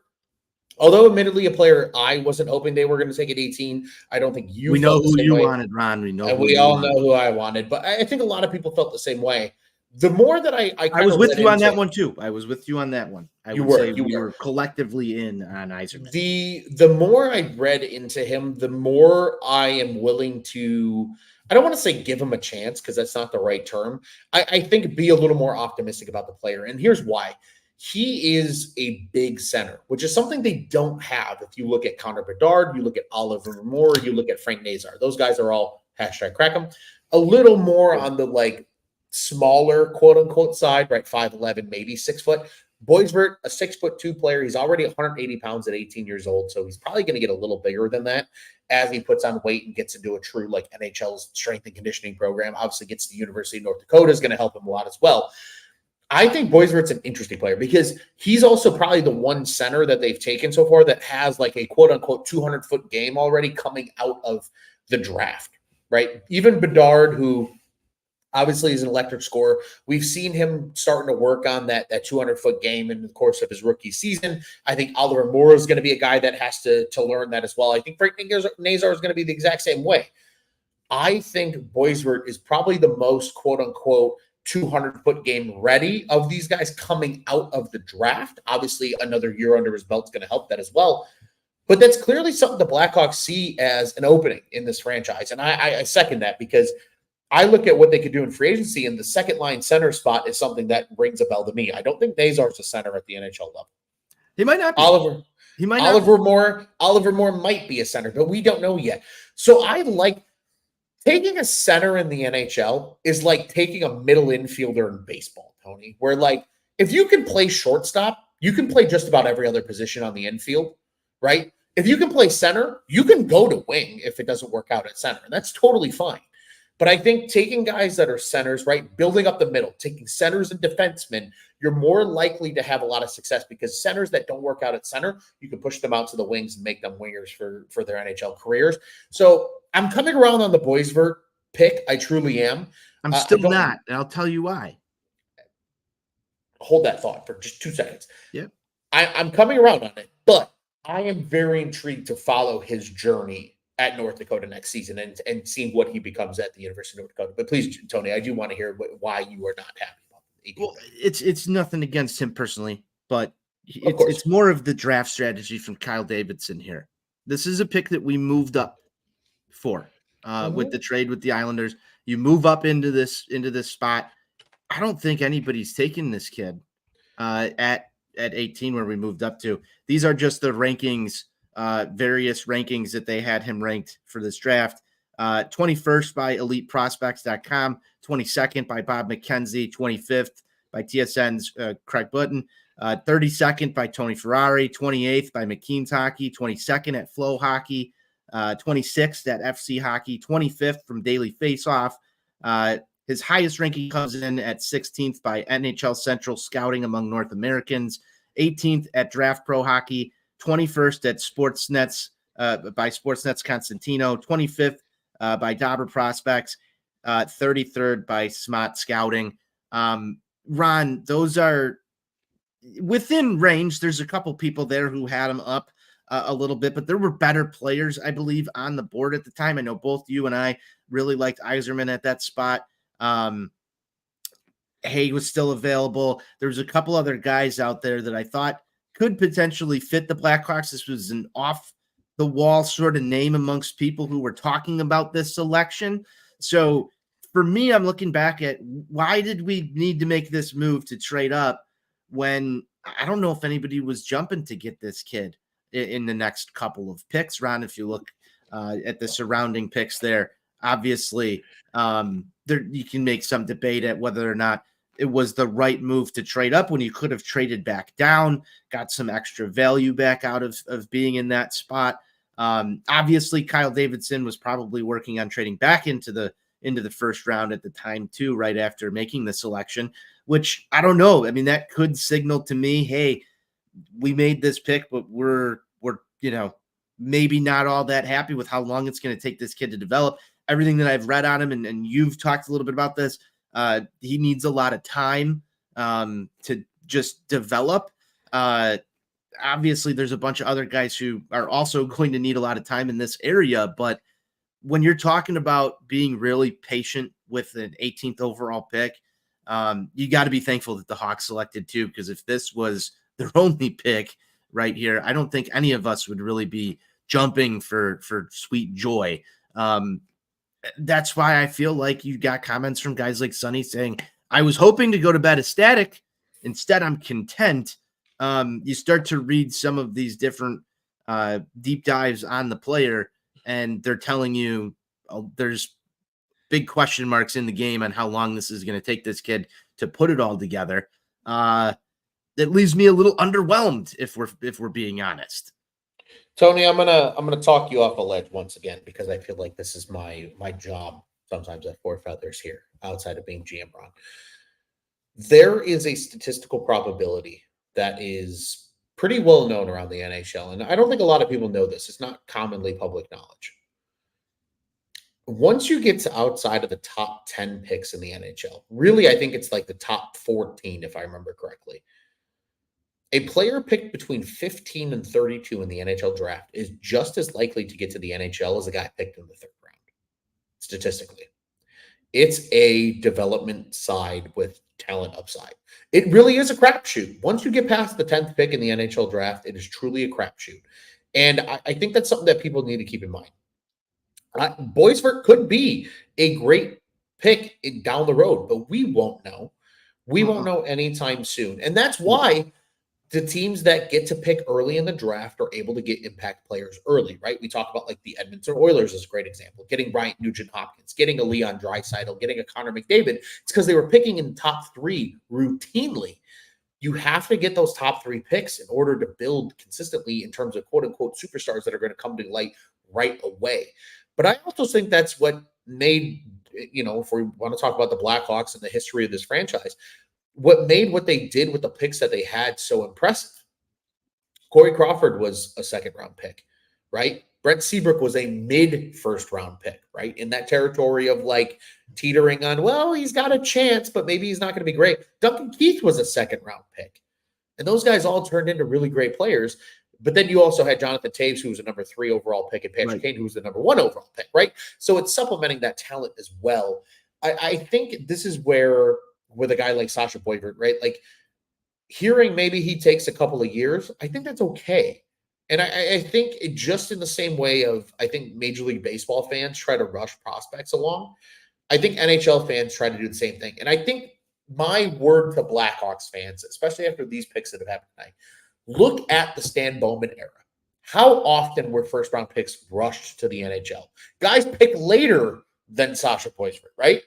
although admittedly a player I wasn't hoping they were going to take at 18, I don't think you. We know who you wanted, Ron. We all know who I wanted, but I think a lot of people felt the same way. The more that I was with you on that one too. I was with you on that one. You were collectively in on Yzerman. The more I read into him, the more I am willing to, I don't want to say give him a chance because that's not the right term. I think be a little more optimistic about the player. And here's why. He is a big center, which is something they don't have. If you look at Connor Bedard, you look at Oliver Moore, you look at Frank Nazar. Those guys are all #Crack'em. A little more on the like smaller quote unquote side, right? 5'11", maybe 6 foot. Boisvert, a 6'2" player. He's already 180 pounds at 18 years old. So he's probably going to get a little bigger than that as he puts on weight and gets into a true like NHL's strength and conditioning program. Obviously gets to the University of North Dakota is going to help him a lot as well. I think Boisvert's an interesting player because he's also probably the one center that they've taken so far that has like a quote unquote 200-foot game already coming out of the draft, right? Even Bedard, who obviously is an electric scorer, we've seen him starting to work on that 200-foot game in the course of his rookie season. I think Oliver Moore is going to be a guy that has to learn that as well. I think Frank Nazar is going to be the exact same way. I think Boisvert is probably the most quote unquote 200-foot game ready of these guys coming out of the draft. Obviously, another year under his belt is going to help that as well. But that's clearly something the Blackhawks see as an opening in this franchise. And I second that, because I look at what they could do in free agency, and the second line center spot is something that rings a bell to me. I don't think Nazar's a center at the NHL level. He might not be. He might not. Oliver Moore might be a center, but we don't know yet. So I like taking a center in the NHL is like taking a middle infielder in baseball, Tony, where like if you can play shortstop, you can play just about every other position on the infield, right? If you can play center, you can go to wing if it doesn't work out at center. And that's totally fine. But I think taking guys that are centers, right, building up the middle, taking centers and defensemen, you're more likely to have a lot of success, because centers that don't work out at center, you can push them out to the wings and make them wingers for their NHL careers. So I'm coming around on the Boisvert pick. I truly am. I'm still not, and I'll tell you why. Hold that thought for just 2 seconds. Yeah. I'm coming around on it, but I am very intrigued to follow his journey at North Dakota next season and seeing what he becomes at the University of North Dakota. But please, Tony, I do want to hear why you are not happy about it. Well, it's nothing against him personally, but it's more of the draft strategy from Kyle Davidson here. This is a pick that we moved up for with the trade with the Islanders. You move up into this spot. I don't think anybody's taking this kid at 18 where we moved up to. These are just the rankings, various rankings that they had him ranked for this draft. 21st by eliteprospects.com, 22nd by Bob McKenzie, 25th by TSN's Craig Button, 32nd by Tony Ferrari, 28th by McKean's Hockey, 22nd at Flow Hockey, 26th at FC Hockey, 25th from Daily Faceoff. His highest ranking comes in at 16th by NHL Central Scouting Among North Americans, 18th at Draft Pro Hockey, 21st at Sportsnet's by Sportsnet's Constantino, 25th by Dauber Prospects, 33rd by Smart Scouting. Ron, those are within range. There's a couple people there who had him up a little bit, but there were better players, I believe, on the board at the time. I know both you and I really liked Yzerman at that spot. Hay was still available. There was a couple other guys out there that I thought could potentially fit the Blackhawks. This was an off-the-wall sort of name amongst people who were talking about this selection. So for me, I'm looking back at why did we need to make this move to trade up when I don't know if anybody was jumping to get this kid in the next couple of picks. Ron, if you look at the surrounding picks there, obviously there you can make some debate at whether or not it was the right move to trade up when you could have traded back down, got some extra value back out of being in that spot. Obviously, Kyle Davidson was probably working on trading back into the first round at the time too, right after making the selection, which I don't know. I mean, that could signal to me, hey, we made this pick, but we're maybe not all that happy with how long it's going to take this kid to develop. Everything that I've read on him, and you've talked a little bit about this, he needs a lot of time to just develop. Obviously, there's a bunch of other guys who are also going to need a lot of time in this area. But when you're talking about being really patient with an 18th overall pick, you got to be thankful that the Hawks selected too, because if this was their only pick right here, I don't think any of us would really be jumping for sweet joy. That's why I feel like you got comments from guys like Sonny saying, I was hoping to go to bed ecstatic. Instead, I'm content. You start to read some of these different deep dives on the player, and they're telling you there's big question marks in the game on how long this is going to take this kid to put it all together. That leaves me a little underwhelmed, if we're being honest. Tony, I'm gonna talk you off a ledge once again, because I feel like this is my job sometimes at Four Feathers here, outside of being GM Ron. There is a statistical probability that is pretty well known around the NHL, and I don't think a lot of people know this. It's not commonly public knowledge. Once you get to outside of the top 10 picks in the NHL, really, I think it's like the top 14, if I remember correctly. A player picked between 15 and 32 in the NHL draft is just as likely to get to the NHL as a guy picked in the third round, statistically. It's a development side with talent upside. It really is a crapshoot. Once you get past the 10th pick in the NHL draft, it is truly a crapshoot. And I think that's something that people need to keep in mind. Boisvert could be a great pick down the road, but we won't know. We won't know anytime soon. And that's why the teams that get to pick early in the draft are able to get impact players early, right? We talk about like the Edmonton Oilers as a great example, getting Bryant Nugent-Hopkins, getting a Leon Draisaitl, getting a Connor McDavid. It's because they were picking in the top 3 routinely. You have to get those top 3 picks in order to build consistently in terms of quote unquote superstars that are going to come to light right away. But I also think that's what made, if we want to talk about the Blackhawks and the history of this franchise, what made what they did with the picks that they had so impressive. Corey Crawford was a second-round pick, right? Brent Seabrook was a mid-first-round pick, right? In that territory of like teetering on, well, he's got a chance, but maybe he's not going to be great. Duncan Keith was a second-round pick. And those guys all turned into really great players. But then you also had Jonathan Taves, who was a number 3 overall pick, and Patrick Kane, who was the number 1 overall pick, right? So it's supplementing that talent as well. I think this is where with a guy like Sasha Boivert, right? Like hearing maybe he takes a couple of years, I think that's okay. And I think it just in the same way of, I think Major League Baseball fans try to rush prospects along. I think NHL fans try to do the same thing. And I think my word to Blackhawks fans, especially after these picks that have happened tonight, look at the Stan Bowman era. How often were first-round picks rushed to the NHL? Guys pick later than Sasha Boisvert, right?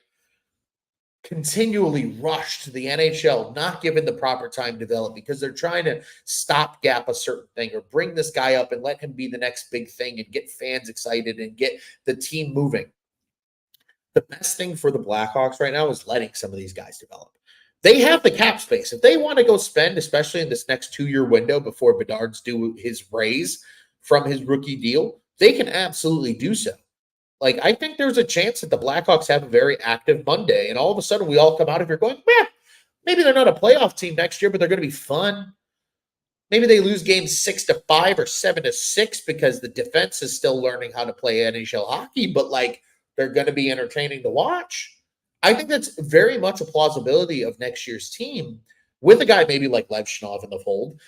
Continually rushed to the NHL, not given the proper time to develop because they're trying to stopgap a certain thing or bring this guy up and let him be the next big thing and get fans excited and get the team moving. The best thing for the Blackhawks right now is letting some of these guys develop. They have the cap space. If they want to go spend, especially in this next 2-year window before Bedard's due his raise from his rookie deal, they can absolutely do so. Like, I think there's a chance that the Blackhawks have a very active Monday, and all of a sudden we all come out of here going, man, maybe they're not a playoff team next year, but they're going to be fun. Maybe they lose games 6-5 or 7-6 because the defense is still learning how to play NHL hockey, but like they're going to be entertaining to watch. I think that's very much a plausibility of next year's team with a guy maybe like Levanov in the fold,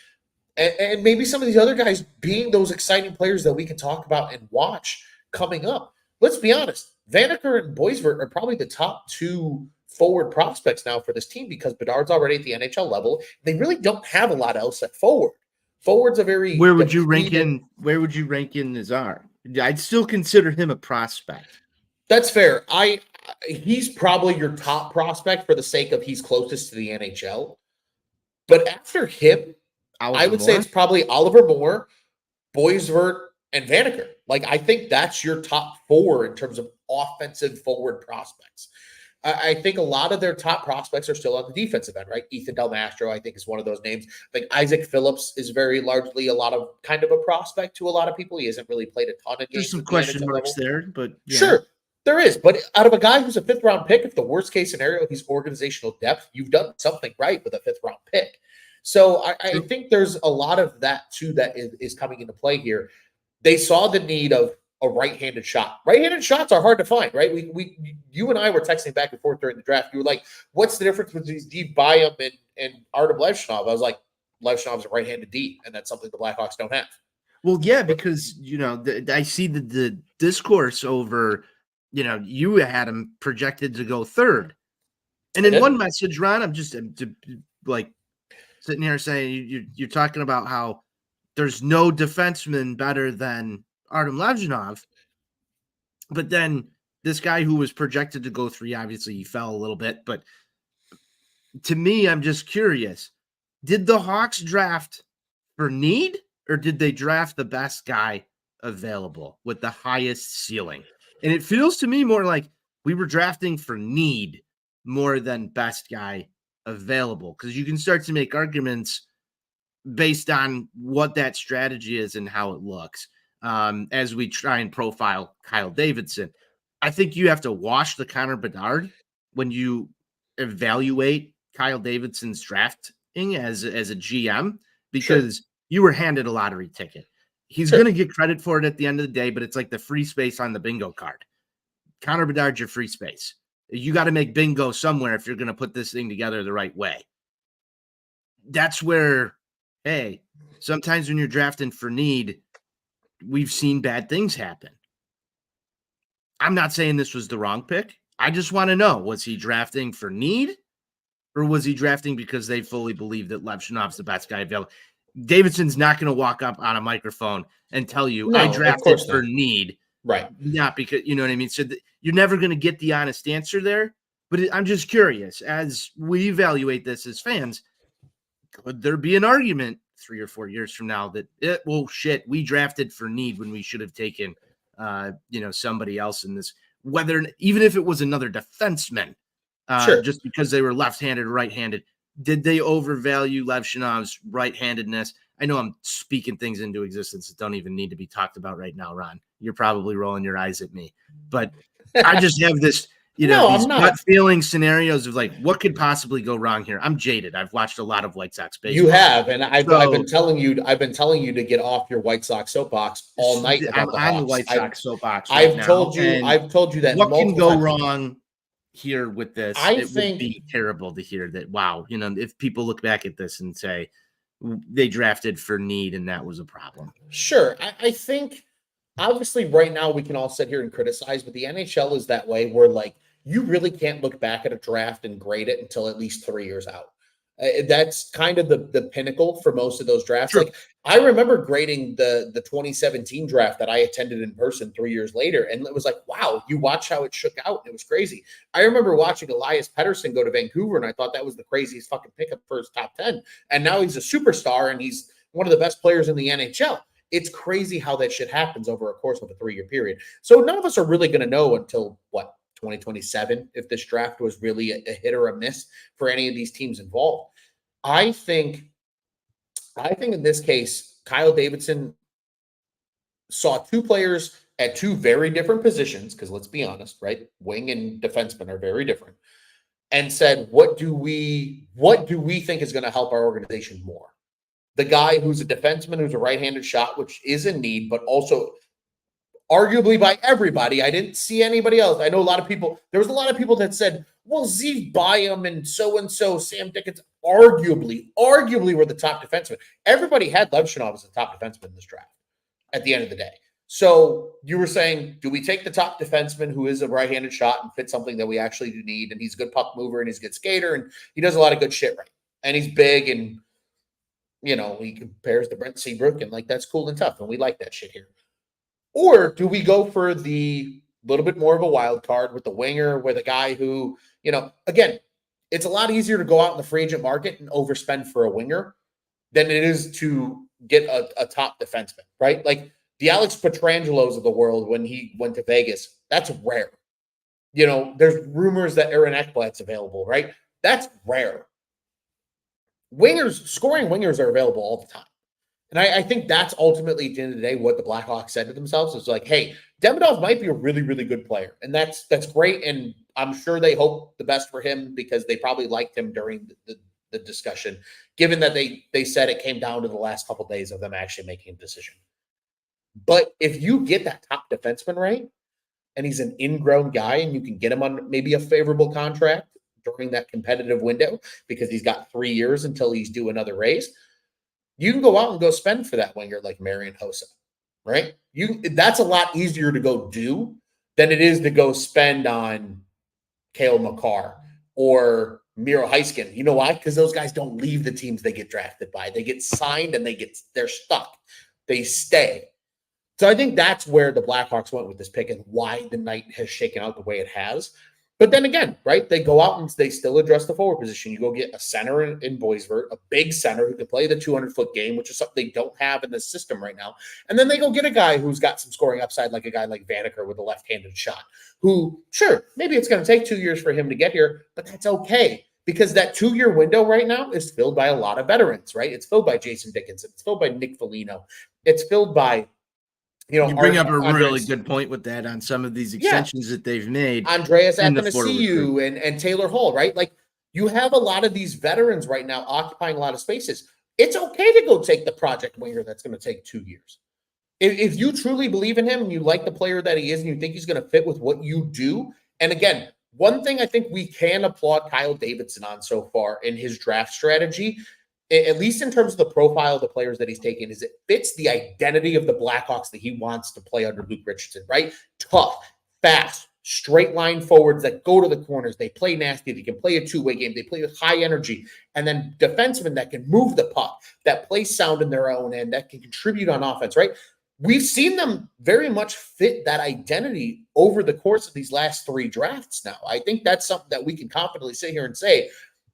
and maybe some of these other guys being those exciting players that we can talk about and watch coming up. Let's be honest, Vanacker and Boisvert are probably the top 2 forward prospects now for this team because Bedard's already at the NHL level. They really don't have a lot else at forward. Forward's a very Where would you rank in Nazar? I'd still consider him a prospect. That's fair. He's probably your top prospect for the sake of he's closest to the NHL. But after him, I would say it's probably Oliver Moore, Boisvert, and Vanacker. Like, I think that's your top 4 in terms of offensive forward prospects. I think a lot of their top prospects are still on the defensive end, right? Ethan Del Mastro, I think, is one of those names. I think Isaac Phillips is very largely a lot of kind of a prospect to a lot of people. He hasn't really played a ton of games. There's some question marks there, but yeah. Sure. There is, but out of a guy who's a 5th-round pick, if the worst-case scenario, he's organizational depth, you've done something right with a 5th-round pick. So I think there's a lot of that, too, that is coming into play here. They saw the need of a right-handed shot. Right-handed shots are hard to find, right? You and I were texting back and forth during the draft. You were like, what's the difference between Steve Byam and Artem Levanov? I was like, Levanov's a right-handed D, and that's something the Blackhawks don't have. Well, yeah, because, I see the discourse over – you had him projected to go 3rd. And in one message, Ron, I'm just like sitting here saying you're talking about how there's no defenseman better than Artem Levanov. But then this guy who was projected to go 3, obviously he fell a little bit. But to me, I'm just curious. Did the Hawks draft for need, or did they draft the best guy available with the highest ceiling? And it feels to me more like we were drafting for need more than best guy available, because you can start to make arguments based on what that strategy is and how it looks as we try and profile Kyle Davidson. I think you have to wash the Connor Bedard when you evaluate Kyle Davidson's drafting as a GM, because you were handed a lottery ticket. He's going to get credit for it at the end of the day, but it's like the free space on the bingo card. Connor Bedard's your free space. You got to make bingo somewhere if you're going to put this thing together the right way. That's where, hey, sometimes when you're drafting for need, we've seen bad things happen. I'm not saying this was the wrong pick. I just want to know, was he drafting for need, or was he drafting because they fully believe that Levanov's the best guy available? Davidson's not going to walk up on a microphone and tell you, I No, of drafted course for not. need. Right. Not because, you know what I mean? So you're never going to get the honest answer there. But I'm just curious, as we evaluate this as fans, could there be an argument 3 or 4 years from now that, we drafted for need when we should have taken, somebody else in this, even if it was another defenseman, Sure. just because they were left-handed or right-handed, did they overvalue Levanov's right-handedness? I know I'm speaking things into existence that don't even need to be talked about right now, Ron. You're probably rolling your eyes at me, but I just have this, No, these I'm not. gut feeling scenarios of like, what could possibly go wrong here? I'm jaded. I've watched a lot of White Sox baseball. You have, and I've been telling you to get off your White Sox soapbox all night about I'm the on Hawks. the White Sox soapbox. I've told you that. What can go times. wrong here with this? It would be terrible to hear that. Wow, if people look back at this and say they drafted for need and that was a problem. Sure, I think obviously right now we can all sit here and criticize, but the NHL is that way where like you really can't look back at a draft and grade it until at least 3 years out. That's kind of the pinnacle for most of those drafts. True. Like I remember grading the 2017 draft that I attended in person 3 years later, and it was like, wow, you watch how it shook out. It was crazy. I remember watching Elias Pettersson go to Vancouver, and I thought that was the craziest fucking pickup for his top 10. And now he's a superstar, and he's one of the best players in the NHL. It's crazy how that shit happens over a course of a 3-year period. So none of us are really going to know until 2027 if this draft was really a hit or a miss for any of these teams involved. I think in this case, Kyle Davidson saw two players at two very different positions, because let's be honest, right? Wing and defenseman are very different, and said, what do we think is going to help our organization more? The guy who's a defenseman, who's a right-handed shot, which is in need, but also arguably by everybody. I didn't see anybody else. I know there was a lot of people that said, well, Zeev Byam and so, Sam Dickens, arguably were the top defensemen. Everybody had Levanov as the top defenseman in this draft at the end of the day. So you were saying, do we take the top defenseman who is a right-handed shot and fit something that we actually do need? And he's a good puck mover and he's a good skater and he does a lot of good shit right. And he's big and, he compares to Brent Seabrook and like, that's cool and tough. And we like that shit here. Or do we go for the little bit more of a wild card with the winger, with a guy who, again, it's a lot easier to go out in the free agent market and overspend for a winger than it is to get a top defenseman, right? Like the Alex Petrangelos of the world when he went to Vegas, that's rare. There's rumors that Aaron Ekblad's available, right? That's rare. Scoring wingers are available all the time. And I think that's ultimately, at the end of the day, what the Blackhawks said to themselves. It's like, hey, Demidov might be a really, really good player. And that's great. And I'm sure they hope the best for him because they probably liked him during the discussion, given that they said it came down to the last couple of days of them actually making a decision. But if you get that top defenseman right, and he's an ingrown guy, and you can get him on maybe a favorable contract during that competitive window because he's got 3 years until he's due another raise, you can go out and go spend for that winger like Marian Hossa, right? That's a lot easier to go do than it is to go spend on Cale Makar or Miro Heiskanen. You know why? Because those guys don't leave the teams they get drafted by. They get signed and they're stuck. They stay. So I think that's where the Blackhawks went with this pick and why the night has shaken out the way it has. But then again, right, they go out and they still address the forward position. You go get a center in Boisvert, a big center who can play the 200-foot game, which is something they don't have in the system right now. And then they go get a guy who's got some scoring upside, like a guy like Vanaker with a left-handed shot, who, sure, maybe it's going to take 2 years for him to get here, but that's okay. Because that 2-year window right now is filled by a lot of veterans, right? It's filled by Jason Dickinson. It's filled by Nick Foligno. It's filled by you bring up a really good point with that on some of these extensions that they've made. Andreas Athanasiou and Taylor Hall, right? Like you have a lot of these veterans right now occupying a lot of spaces. It's okay to go take the project winger that's going to take 2 years. If you truly believe in him and you like the player that he is and you think he's going to fit with what you do. And again, one thing I think we can applaud Kyle Davidson on so far in his draft strategy at least in terms of the profile of the players that he's taken, is it fits the identity of the Blackhawks that he wants to play under Luke Richardson, right? Tough, fast, straight line forwards that go to the corners. They play nasty. They can play a two-way game. They play with high energy. And then defensemen that can move the puck, that play sound in their own end, that can contribute on offense, right? We've seen them very much fit that identity over the course of these last 3 drafts now. I think that's something that we can confidently sit here and say,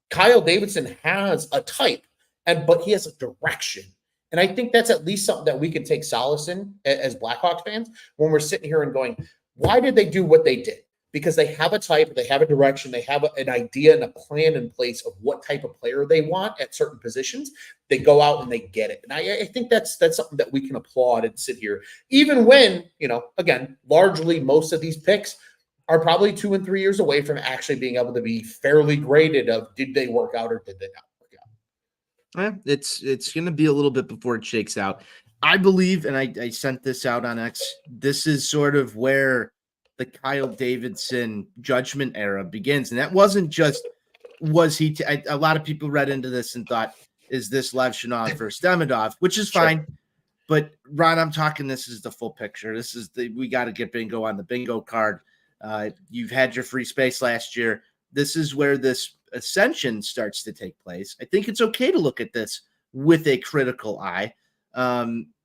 Kyle Davidson has a type, but he has a direction. And I think that's at least something that we can take solace in as Blackhawks fans when we're sitting here and going, why did they do what they did? Because they have a type, they have a direction, they have an idea and a plan in place of what type of player they want at certain positions. They go out and they get it. And I think that's something that we can applaud and sit here, even when, again, largely most of these picks are probably 2 and 3 years away from actually being able to be fairly graded of did they work out or did they not work out? It's going to be a little bit before it shakes out. I believe, and I sent this out on X, this is sort of where the Kyle Davidson judgment era begins. And that wasn't just, a lot of people read into this and thought, is this Levanov versus Demidov, which is fine. Sure. But Ron, I'm talking, this is the full picture. We got to get bingo on the bingo card. You've had your free space last year. This is where this ascension starts to take place. I think it's okay to look at this with a critical eye,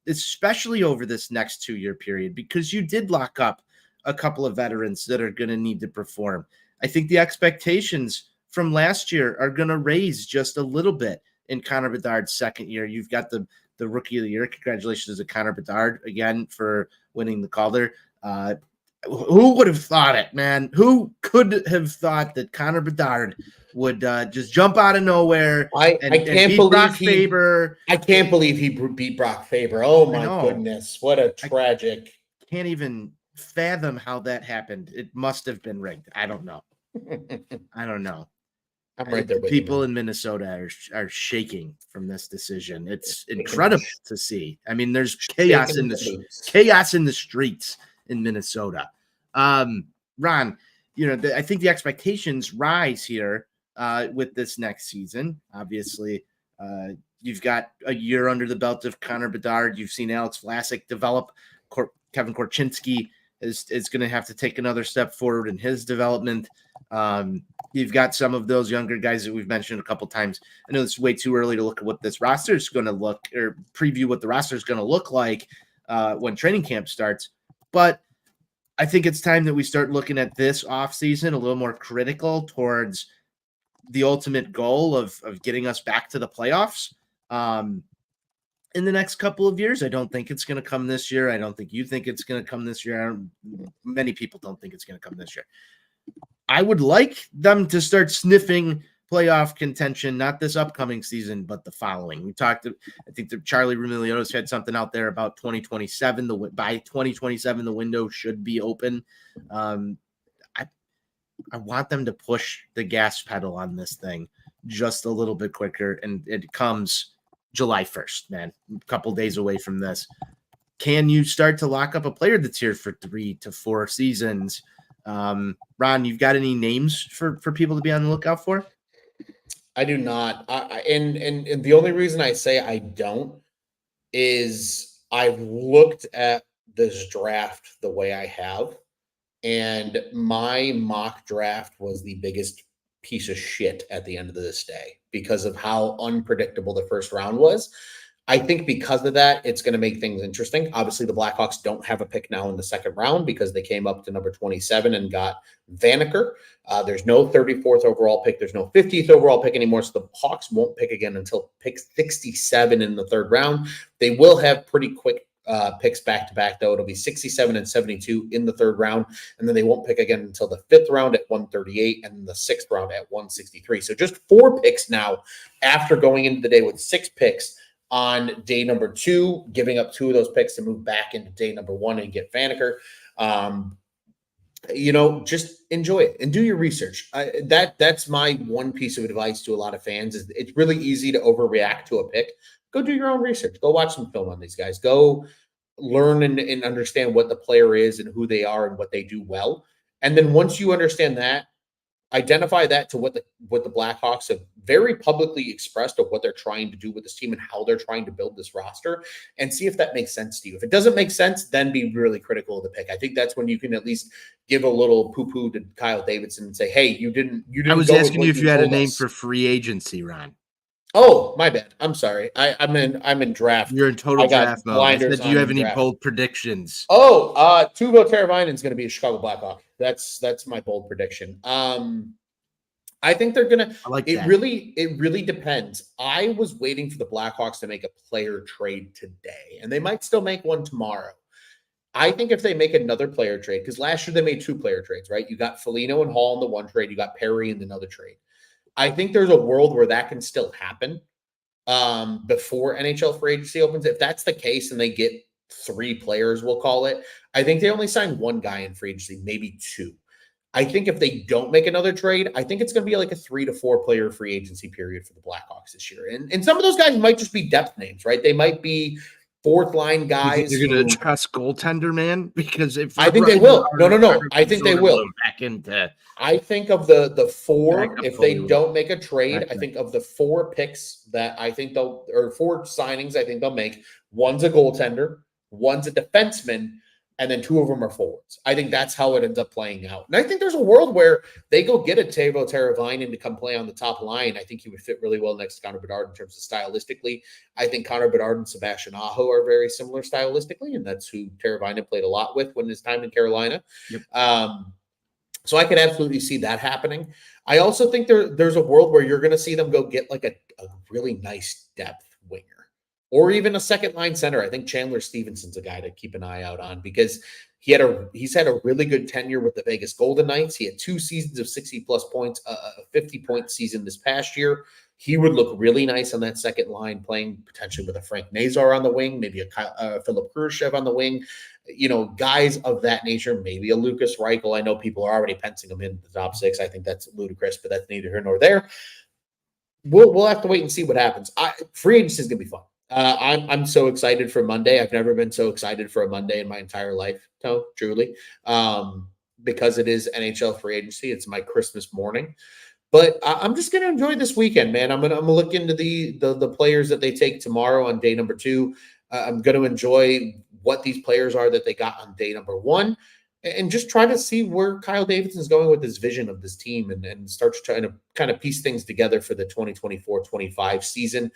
especially over this next 2-year period, because you did lock up a couple of veterans that are going to need to perform. I think the expectations from last year are going to raise just a little bit in Connor Bedard's second year. You've got the rookie of the year. Congratulations to Connor Bedard again for winning the Calder. Who would have thought it, man? Who could have thought that Connor Bedard would just jump out of nowhere and beat Brock Faber? I can't believe he beat Brock Faber. Oh, my goodness. What a tragic. I can't even fathom how that happened. It must have been rigged. I don't know. I'm right there with people you, in Minnesota are shaking from this decision. It's incredible to see. I mean, there's chaos in the streets in Minnesota. Ron, I think the expectations rise here with this next season. Obviously, you've got a year under the belt of Connor Bedard. You've seen Alex Vlasic develop. Kevin Korchinski is going to have to take another step forward in his development. You've got some of those younger guys that we've mentioned a couple times. I know it's way too early to look at what this roster is going to look or preview what the roster is going to look like when training camp starts. But I think it's time that we start looking at this offseason a little more critical towards the ultimate goal of getting us back to the playoffs in the next couple of years. I don't think it's going to come this year. I don't think you think it's going to come this year. Many people don't think it's going to come this year. I would like them to start sniffing playoff contention, not this upcoming season, but the following. We talked, I think that Charlie Remiliotis had something out there about 2027. By 2027, the window should be open. I want them to push the gas pedal on this thing just a little bit quicker. And it comes July 1st, man, a couple days away from this. Can you start to lock up a player that's here for 3 to 4 seasons? Ron, you've got any names for people to be on the lookout for? I do not. And the only reason I say I don't is I've looked at this draft the way I have, and my mock draft was the biggest piece of shit at the end of this day because of how unpredictable the first round was. I think because of that, it's going to make things interesting. Obviously, the Blackhawks don't have a pick now in the second round because they came up to number 27 and got Vaneker. There's no 34th overall pick. There's no 50th overall pick anymore. So the Hawks won't pick again until pick 67 in the third round. They will have pretty quick picks back-to-back, though. It'll be 67 and 72 in the third round, and then they won't pick again until the fifth round at 138 and the sixth round at 163. So just 4 picks now after going into the day with 6 picks on day number 2, giving up 2 of those picks to move back into day number 1 and get Vaneker. Just enjoy it and do your research. That's my one piece of advice to a lot of fans is it's really easy to overreact to a pick. Go do your own research. Go watch some film on these guys. Go learn and understand what the player is and who they are and what they do well. And then once you understand that, identify that to what the Blackhawks have very publicly expressed of what they're trying to do with this team and how they're trying to build this roster, and see if that makes sense to you. If it doesn't make sense, then be really critical of the pick. I think that's when you can at least give a little poo-poo to Kyle Davidson and say, hey, you didn't I was go asking with you what if you had a told name us. for free agency, Ron. Oh, my bad. I'm sorry. I'm in draft. You're in total I got draft mode. I blinders said, do you on have in any draft. bold predictions? Oh, Tuvo Teravainen is going to be a Chicago Blackhawk. That's my bold prediction. I think they're gonna. I like It that. really depends. I was waiting for the Blackhawks to make a player trade today, and they might still make one tomorrow. I think if they make another player trade, because last year they made 2 player trades, right? You got Foligno and Hall in the one trade, you got Perry in another trade. I think there's a world where that can still happen before NHL free agency opens. If that's the case and they get 3 players, we'll call it, I think they only sign 1 guy in free agency, maybe 2. I think if they don't make another trade, I think it's going to be like a 3 to 4 player free agency period for the Blackhawks this year. And some of those guys might just be depth names, right? They might be 4th line guys. You're going to trust goaltender, man? Because if I think they will. No. I think they will. Back into. I think of the 4, if they Foley. don't make a trade, Okay. I think of the 4 picks that I think they'll, or 4 signings I think they'll make, one's a goaltender, one's a defenseman, and then 2 of them are forwards. I think that's how it ends up playing out. And I think there's a world where they go get a Teuvo Teravainen to come play on the top line. I think he would fit really well next to Connor Bedard in terms of stylistically. I think Connor Bedard and Sebastian Aho are very similar stylistically, and that's who Teravainen played a lot with when his time in Carolina. Yep. So I could absolutely see that happening. I also think there's a world where you're going to see them go get like a really nice depth winger or even a second line center. I think Chandler Stevenson's a guy to keep an eye out on because he's had a really good tenure with the Vegas Golden Knights. He had 2 seasons of 60-plus points, a 50-point season this past year. He would look really nice on that second line, playing potentially with a Frank Nazar on the wing, maybe a Philip Khrushchev on the wing. Guys of that nature, maybe a Lucas Reichel. I know people are already penciling him in the top 6. I think that's ludicrous, but that's neither here nor there. We'll have to wait and see what happens. Free agency is going to be fun. I'm so excited for Monday. I've never been so excited for a Monday in my entire life, truly, because it is NHL free agency. It's my Christmas morning. But I'm just going to enjoy this weekend, man. I'm gonna look into the players that they take tomorrow on day number 2. I'm going to enjoy what these players are that they got on day number 1, and just try to see where Kyle Davidson is going with his vision of this team, and start trying to kind of piece things together for the 2024-25 season.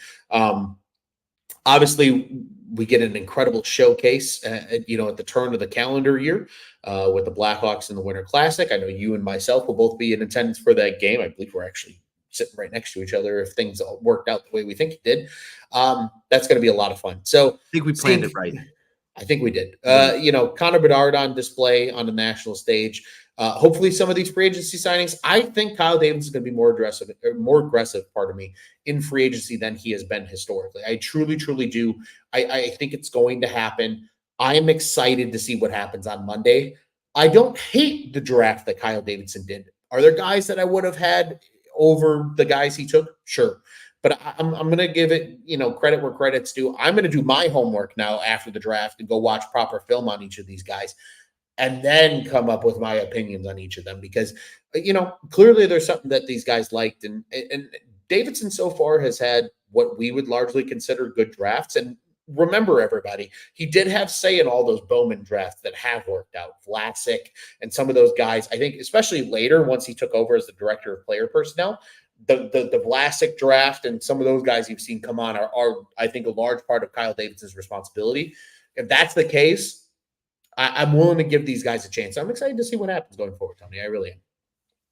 Obviously, we get an incredible showcase, at the turn of the calendar year with the Blackhawks in the Winter Classic. I know you and myself will both be in attendance for that game. I believe we're actually sitting right next to each other if things all worked out the way we think it did. That's going to be a lot of fun. So I think we planned it right. I think we did. Connor Bedard on display on the national stage. Hopefully some of these free agency signings. I think Kyle Davidson is going to be more aggressive, in free agency than he has been historically. I truly, truly do. I think it's going to happen. I am excited to see what happens on Monday. I don't hate the draft that Kyle Davidson did. Are there guys that I would have had over the guys he took? Sure. But I'm going to give it, credit where credit's due. I'm going to do my homework now after the draft and go watch proper film on each of these guys and then come up with my opinions on each of them because, clearly there's something that these guys liked. And Davidson so far has had what we would largely consider good drafts. And remember, everybody, he did have say in all those Bowman drafts that have worked out. Vlasic and some of those guys, I think, especially later once he took over as the director of player personnel, the Vlasic draft and some of those guys you've seen come on are I think, a large part of Kyle Davidson's responsibility. If that's the case, I'm willing to give these guys a chance. I'm excited to see what happens going forward, Tony. I really am.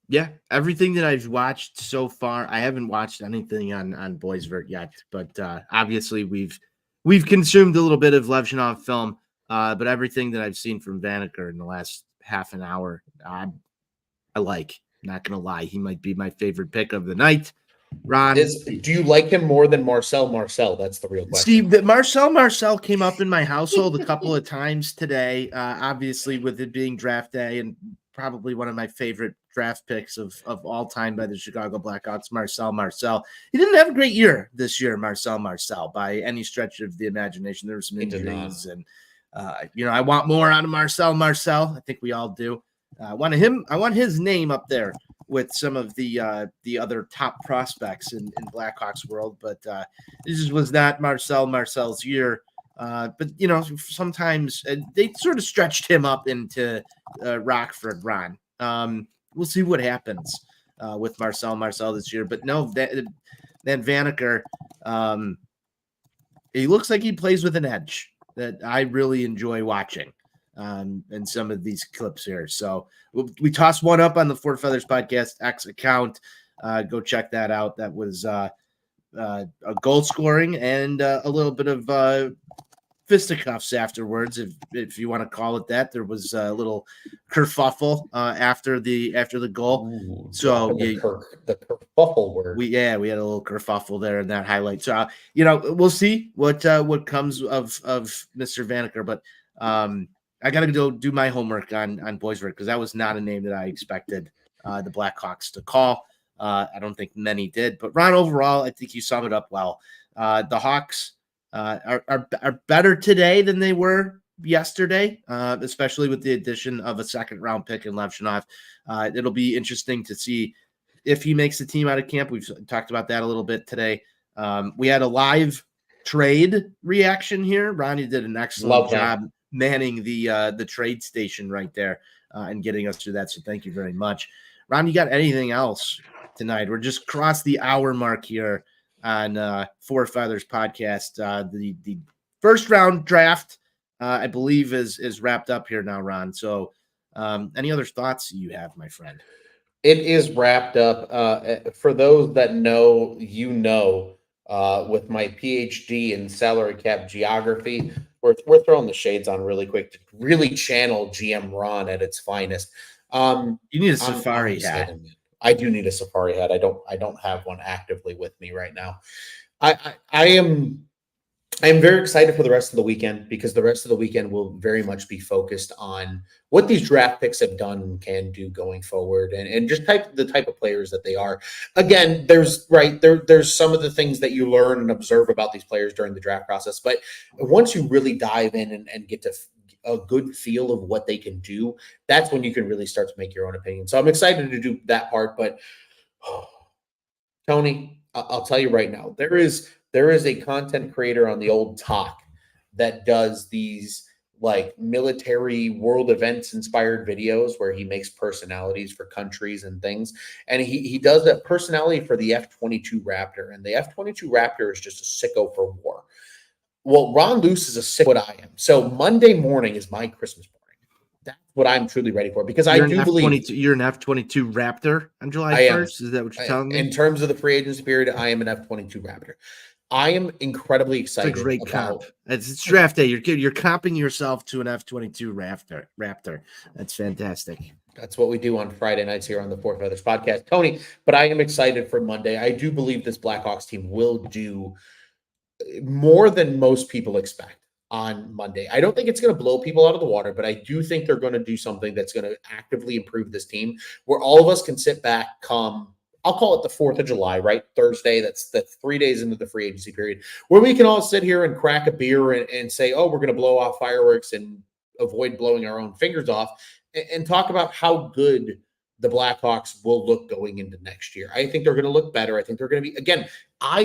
Yeah, everything that I've watched so far, I haven't watched anything on Boysvert yet, but obviously we've consumed a little bit of Levanov film, but everything that I've seen from Vanacker in the last half an hour, I like. Not going to lie. He might be my favorite pick of the night. Ron. Do you like him more than Marcel Marcel? That's the real question. Steve, that Marcel came up in my household a couple of times today, obviously with it being draft day and probably one of my favorite draft picks of all time by the Chicago Blackhawks, Marcel. He didn't have a great year this year, Marcel, by any stretch of the imagination. There were some injuries and, I want more out of Marcel. I think we all do. I want his name up there with some of the other top prospects in Blackhawks world, but this just was not Marcel's year. But sometimes they sort of stretched him up into Rockford Ron. We'll see what happens with Marcel this year. But no, that Vanacker, he looks like he plays with an edge that I really enjoy watching in some of these clips here. So we tossed one up on the Four Feathers Podcast X account. Go check that out. That was a goal scoring and a little bit of fisticuffs afterwards, if you want to call it that. There was a little kerfuffle after the goal. Ooh, so the kerfuffle word. We had a little kerfuffle there in that highlight. So we'll see what comes of Mr. Vanacker. But I got to go do my homework on Boisvert, because that was not a name that I expected the Blackhawks to call. I don't think many did. But Ron, overall, I think you summed it up well. The Hawks are better today than they were yesterday, especially with the addition of a second-round pick in Levanov. It'll be interesting to see if he makes the team out of camp. We've talked about that a little bit today. We had a live trade reaction here. Ronnie did an excellent job manning the trade station right there and getting us through that. So thank you very much. Ron, you got anything else tonight? We're just crossed the hour mark here on Four Feathers Podcast. The first round draft, I believe, is wrapped up here now, Ron. So any other thoughts you have, my friend? It is wrapped up. For those that know, with my PhD in salary cap geography, we're throwing the shades on really quick to really channel GM Ron at its finest. You need a safari hat. I do need a safari hat. I don't have one actively with me right now. I am very excited for the rest of the weekend, because the rest of the weekend will very much be focused on what these draft picks have done and can do going forward, and just the type of players that they are. Again, there's some of the things that you learn and observe about these players during the draft process, but once you really dive in and get to a good feel of what they can do, that's when you can really start to make your own opinion. So I'm excited to do that part. But Tony, I'll tell you right now, there is a content creator on the old Talk that does these like military world events inspired videos where he makes personalities for countries and things. And he does that personality for the F-22 Raptor. And the F-22 Raptor is just a sicko for war. Well, Ron Luce is a sick what I am. So Monday morning is my Christmas party. That's what I'm truly ready for, because I do believe you're an F-22 Raptor on July 1st. Is that what you're telling me? In terms of the free agency period, I am an F-22 Raptor. I am incredibly excited. It's a great comp. It's draft day. You're comping yourself to an F-22 Raptor. That's fantastic. That's what we do on Friday nights here on the Four Feathers Podcast, Tony. But I am excited for Monday. I do believe this Blackhawks team will do more than most people expect on Monday. I don't think it's going to blow people out of the water, but I do think they're going to do something that's going to actively improve this team, where all of us can sit back come, I'll call it the 4th of July, right? Thursday. That's 3 days into the free agency period, where we can all sit here and crack a beer and say, oh, we're going to blow off fireworks and avoid blowing our own fingers off, and talk about how good the Blackhawks will look going into next year. I think they're going to look better. I think they're going to be, again,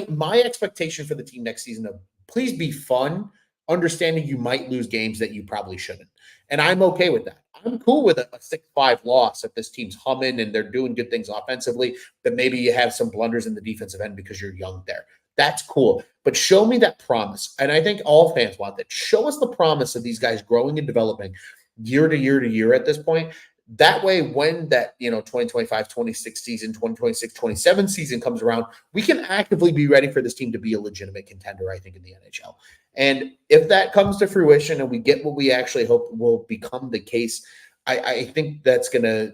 my expectation for the team next season of please be fun, understanding you might lose games that you probably shouldn't. And I'm okay with that. I'm cool with a 6-5 loss if this team's humming and they're doing good things offensively, but maybe you have some blunders in the defensive end because you're young there. That's cool. But show me that promise. And I think all fans want that. Show us the promise of these guys growing and developing year to year to year at this point. That way, when that 2025-26 season, 2026-27 season comes around, we can actively be ready for this team to be a legitimate contender, I think, in the NHL. And if that comes to fruition and we get what we actually hope will become the case, I think that's gonna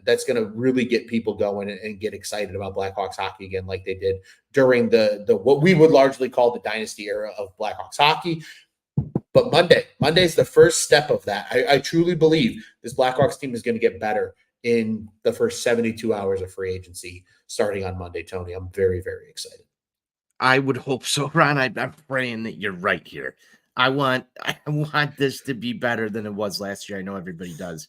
really get people going and get excited about Blackhawks hockey again, like they did during the what we would largely call the dynasty era of Blackhawks hockey. But Monday's the first step of that. I truly believe this Blackhawks team is going to get better in the first 72 hours of free agency starting on Monday, Tony. I'm very, very excited. I would hope so, Ron. I'm praying that you're right here. I want this to be better than it was last year. I know everybody does.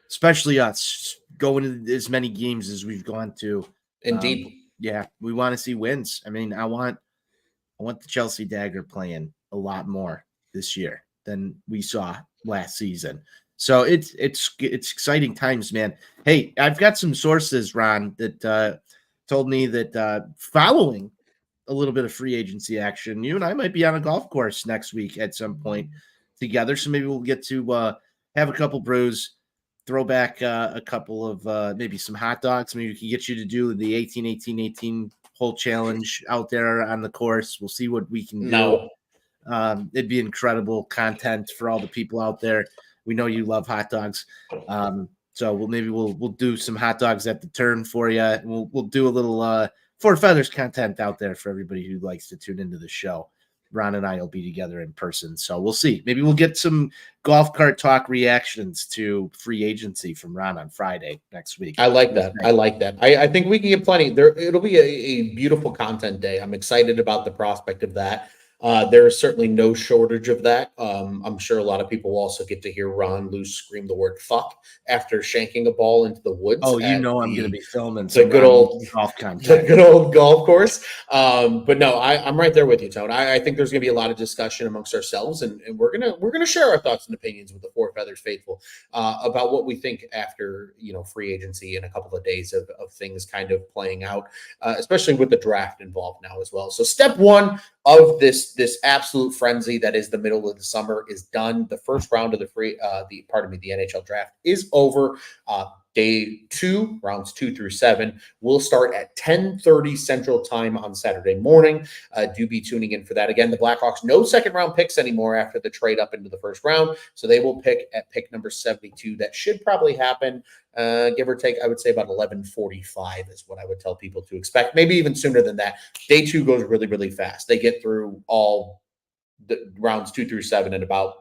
especially us going to as many games as we've gone to. Indeed. Yeah, we want to see wins. I mean, I want the Chelsea Dagger playing a lot more this year than we saw last season. So it's exciting times, man. Hey, I've got some sources, Ron, that told me that following a little bit of free agency action, you and I might be on a golf course next week at some point together. So maybe we'll get to have a couple brews, throw back a couple of maybe some hot dogs. Maybe we can get you to do the 18 hole challenge out there on the course. We'll see what we can do. No. It'd be incredible content for all the people out there. We know you love hot dogs. So we'll do some hot dogs at the turn for you. We'll do a little Four Feathers content out there for everybody who likes to tune into the show. Ron and I will be together in person. So we'll see. Maybe we'll get some golf cart talk reactions to free agency from Ron on Friday next week. I like that. I think we can get plenty there. It'll be a beautiful content day. I'm excited about the prospect of that. There is certainly no shortage of that. I'm sure a lot of people will also get to hear Ron Luce scream the word "fuck" after shanking a ball into the woods. Oh, I'm going to be filming the good old golf content, the good old golf course. But no, I'm right there with you, Tone. I think there's going to be a lot of discussion amongst ourselves, and we're gonna share our thoughts and opinions with the Four Feathers faithful about what we think after free agency and a couple of days of things kind of playing out, especially with the draft involved now as well. So step one of this absolute frenzy that is the middle of the summer is done. The first round of the NHL draft is over. Day 2, rounds 2 through 7, will start at 10:30 Central Time on Saturday morning. Do be tuning in for that. Again, the Blackhawks, no second-round picks anymore after the trade up into the first round, so they will pick at pick number 72. That should probably happen, give or take, I would say about 11:45 is what I would tell people to expect. Maybe even sooner than that. Day 2 goes really, really fast. They get through all the rounds 2 through 7 in about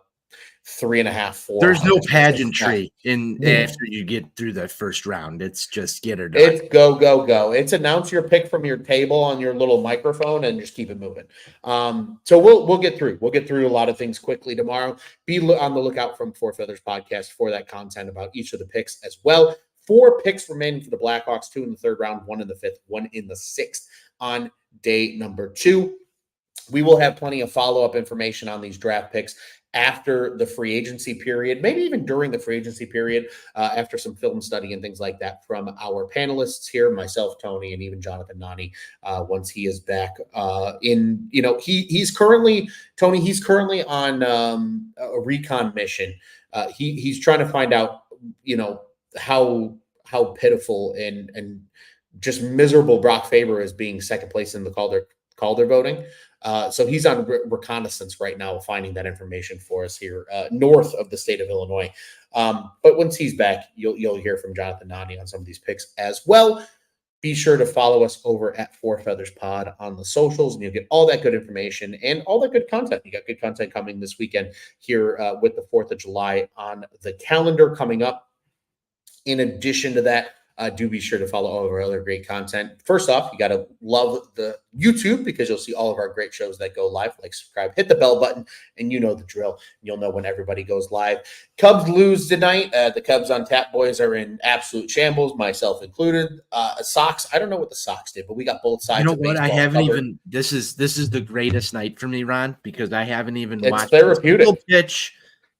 3.5, 4. There's no pageantry after you get through that first round. It's just get her done. It's go, go, go. It's announce your pick from your table on your little microphone and just keep it moving. So we'll get through. We'll get through a lot of things quickly tomorrow. Be on the lookout from Four Feathers Podcast for that content about each of the picks as well. 4 picks remaining for the Blackhawks, 2 in the 3rd round, 1 in the 5th, 1 in the 6th on day number 2. We will have plenty of follow-up information on these draft picks after the free agency period, maybe even during the free agency period, after some film study and things like that from our panelists here, myself, Tony, and even Jonathan Nani, once he is back he's currently on a recon mission. He's trying to find out, how pitiful and just miserable Brock Faber is being second place in the Calder voting. So he's on reconnaissance right now, finding that information for us here north of the state of Illinois. But once he's back, you'll hear from Jonathan Nani on some of these picks as well. Be sure to follow us over at Four Feathers Pod on the socials, and you'll get all that good information and all that good content. You got good content coming this weekend here with the 4th of July on the calendar coming up. In addition to that, do be sure to follow all of our other great content. First off, you got to love the YouTube because you'll see all of our great shows that go live. Like, subscribe, hit the bell button, and you know the drill. You'll know when everybody goes live. Cubs lose tonight. The Cubs on Tap boys are in absolute shambles, myself included. Sox, I don't know what the Sox did, but we got both sides. You know of what? I baseball haven't covered. even. This is the greatest night for me, Ron, because I haven't even It's watched therapeutic. a pitch.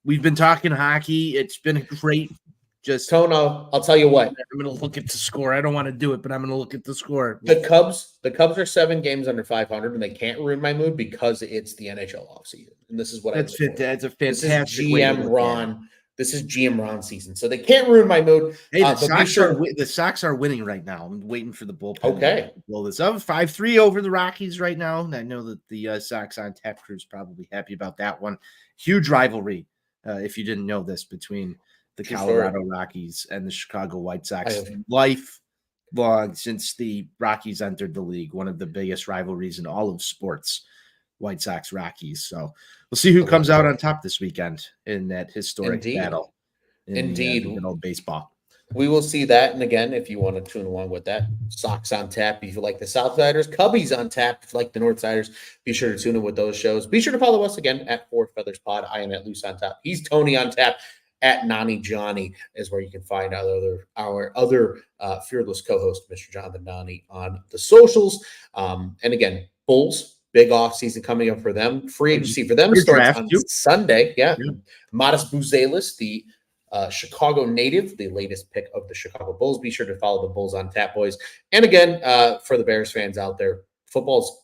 We've been talking hockey. It's been great. Just Tone, I'll tell you what. I'm going to look at the score. I don't want to do it, but I'm going to look at the score. The Cubs are 7 games under 500, and they can't ruin my mood because it's the NHL offseason. And this is what That's a fantastic. This is GM Ron. This is GM Ron season, so they can't ruin my mood. Hey, the Sox are winning right now. I'm waiting for the bullpen. Okay, to blow this up 5-3 over the Rockies right now, and I know that the Sox on Tap crew's probably happy about that one. Huge rivalry, if you didn't know this, between the Colorado Rockies and the Chicago White Sox. Lifelong since the Rockies entered the league, one of the biggest rivalries in all of sports. White Sox Rockies. So we'll see who comes out on top this weekend in that historic battle. Indeed, good old baseball. We will see that. And again, if you want to tune along with that, Sox on Tap if you like the Southsiders, Cubbies on Tap if you like the Northsiders. Be sure to tune in with those shows. Be sure to follow us again at Four Feathers Pod. I am at Loose on Tap. He's Tony on Tap. at Nani Johnny is where you can find our other fearless co-host, Mr. Jonathan Nani, on the socials. And again, Bulls, big offseason coming up for them. Free agency for them starts on Sunday. Yeah. Modest Buzelis, the Chicago native, the latest pick of the Chicago Bulls. Be sure to follow the Bulls on Tap, boys. And again, for the Bears fans out there, football's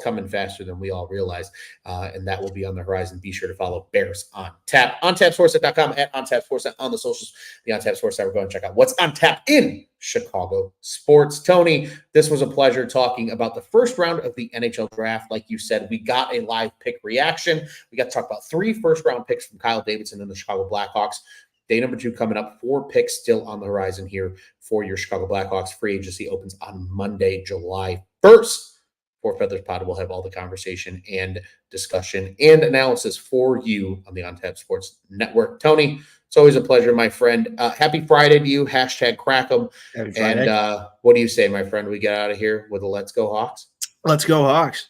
coming faster than we all realize, and that will be on the horizon. Be sure to follow Bears on Tap, ontapsportsnet.com, at ontapsportsnet on the socials. The On Tap Sports Site, we're going to check out what's on tap in Chicago sports. Tony, this was a pleasure talking about the first round of the NHL Draft. Like you said, we got a live pick reaction. We got to talk about 3 first-round picks from Kyle Davidson and the Chicago Blackhawks. Day number 2 coming up, 4 picks still on the horizon here for your Chicago Blackhawks. Free agency opens on Monday, July 1st. Four Feathers Pod will have all the conversation and discussion and analysis for you on the On Tap Sports Network. Tony, it's always a pleasure, my friend. Happy Friday to you. Hashtag crack 'em. And what do you say, my friend? We get out of here with a Let's Go Hawks? Let's go Hawks.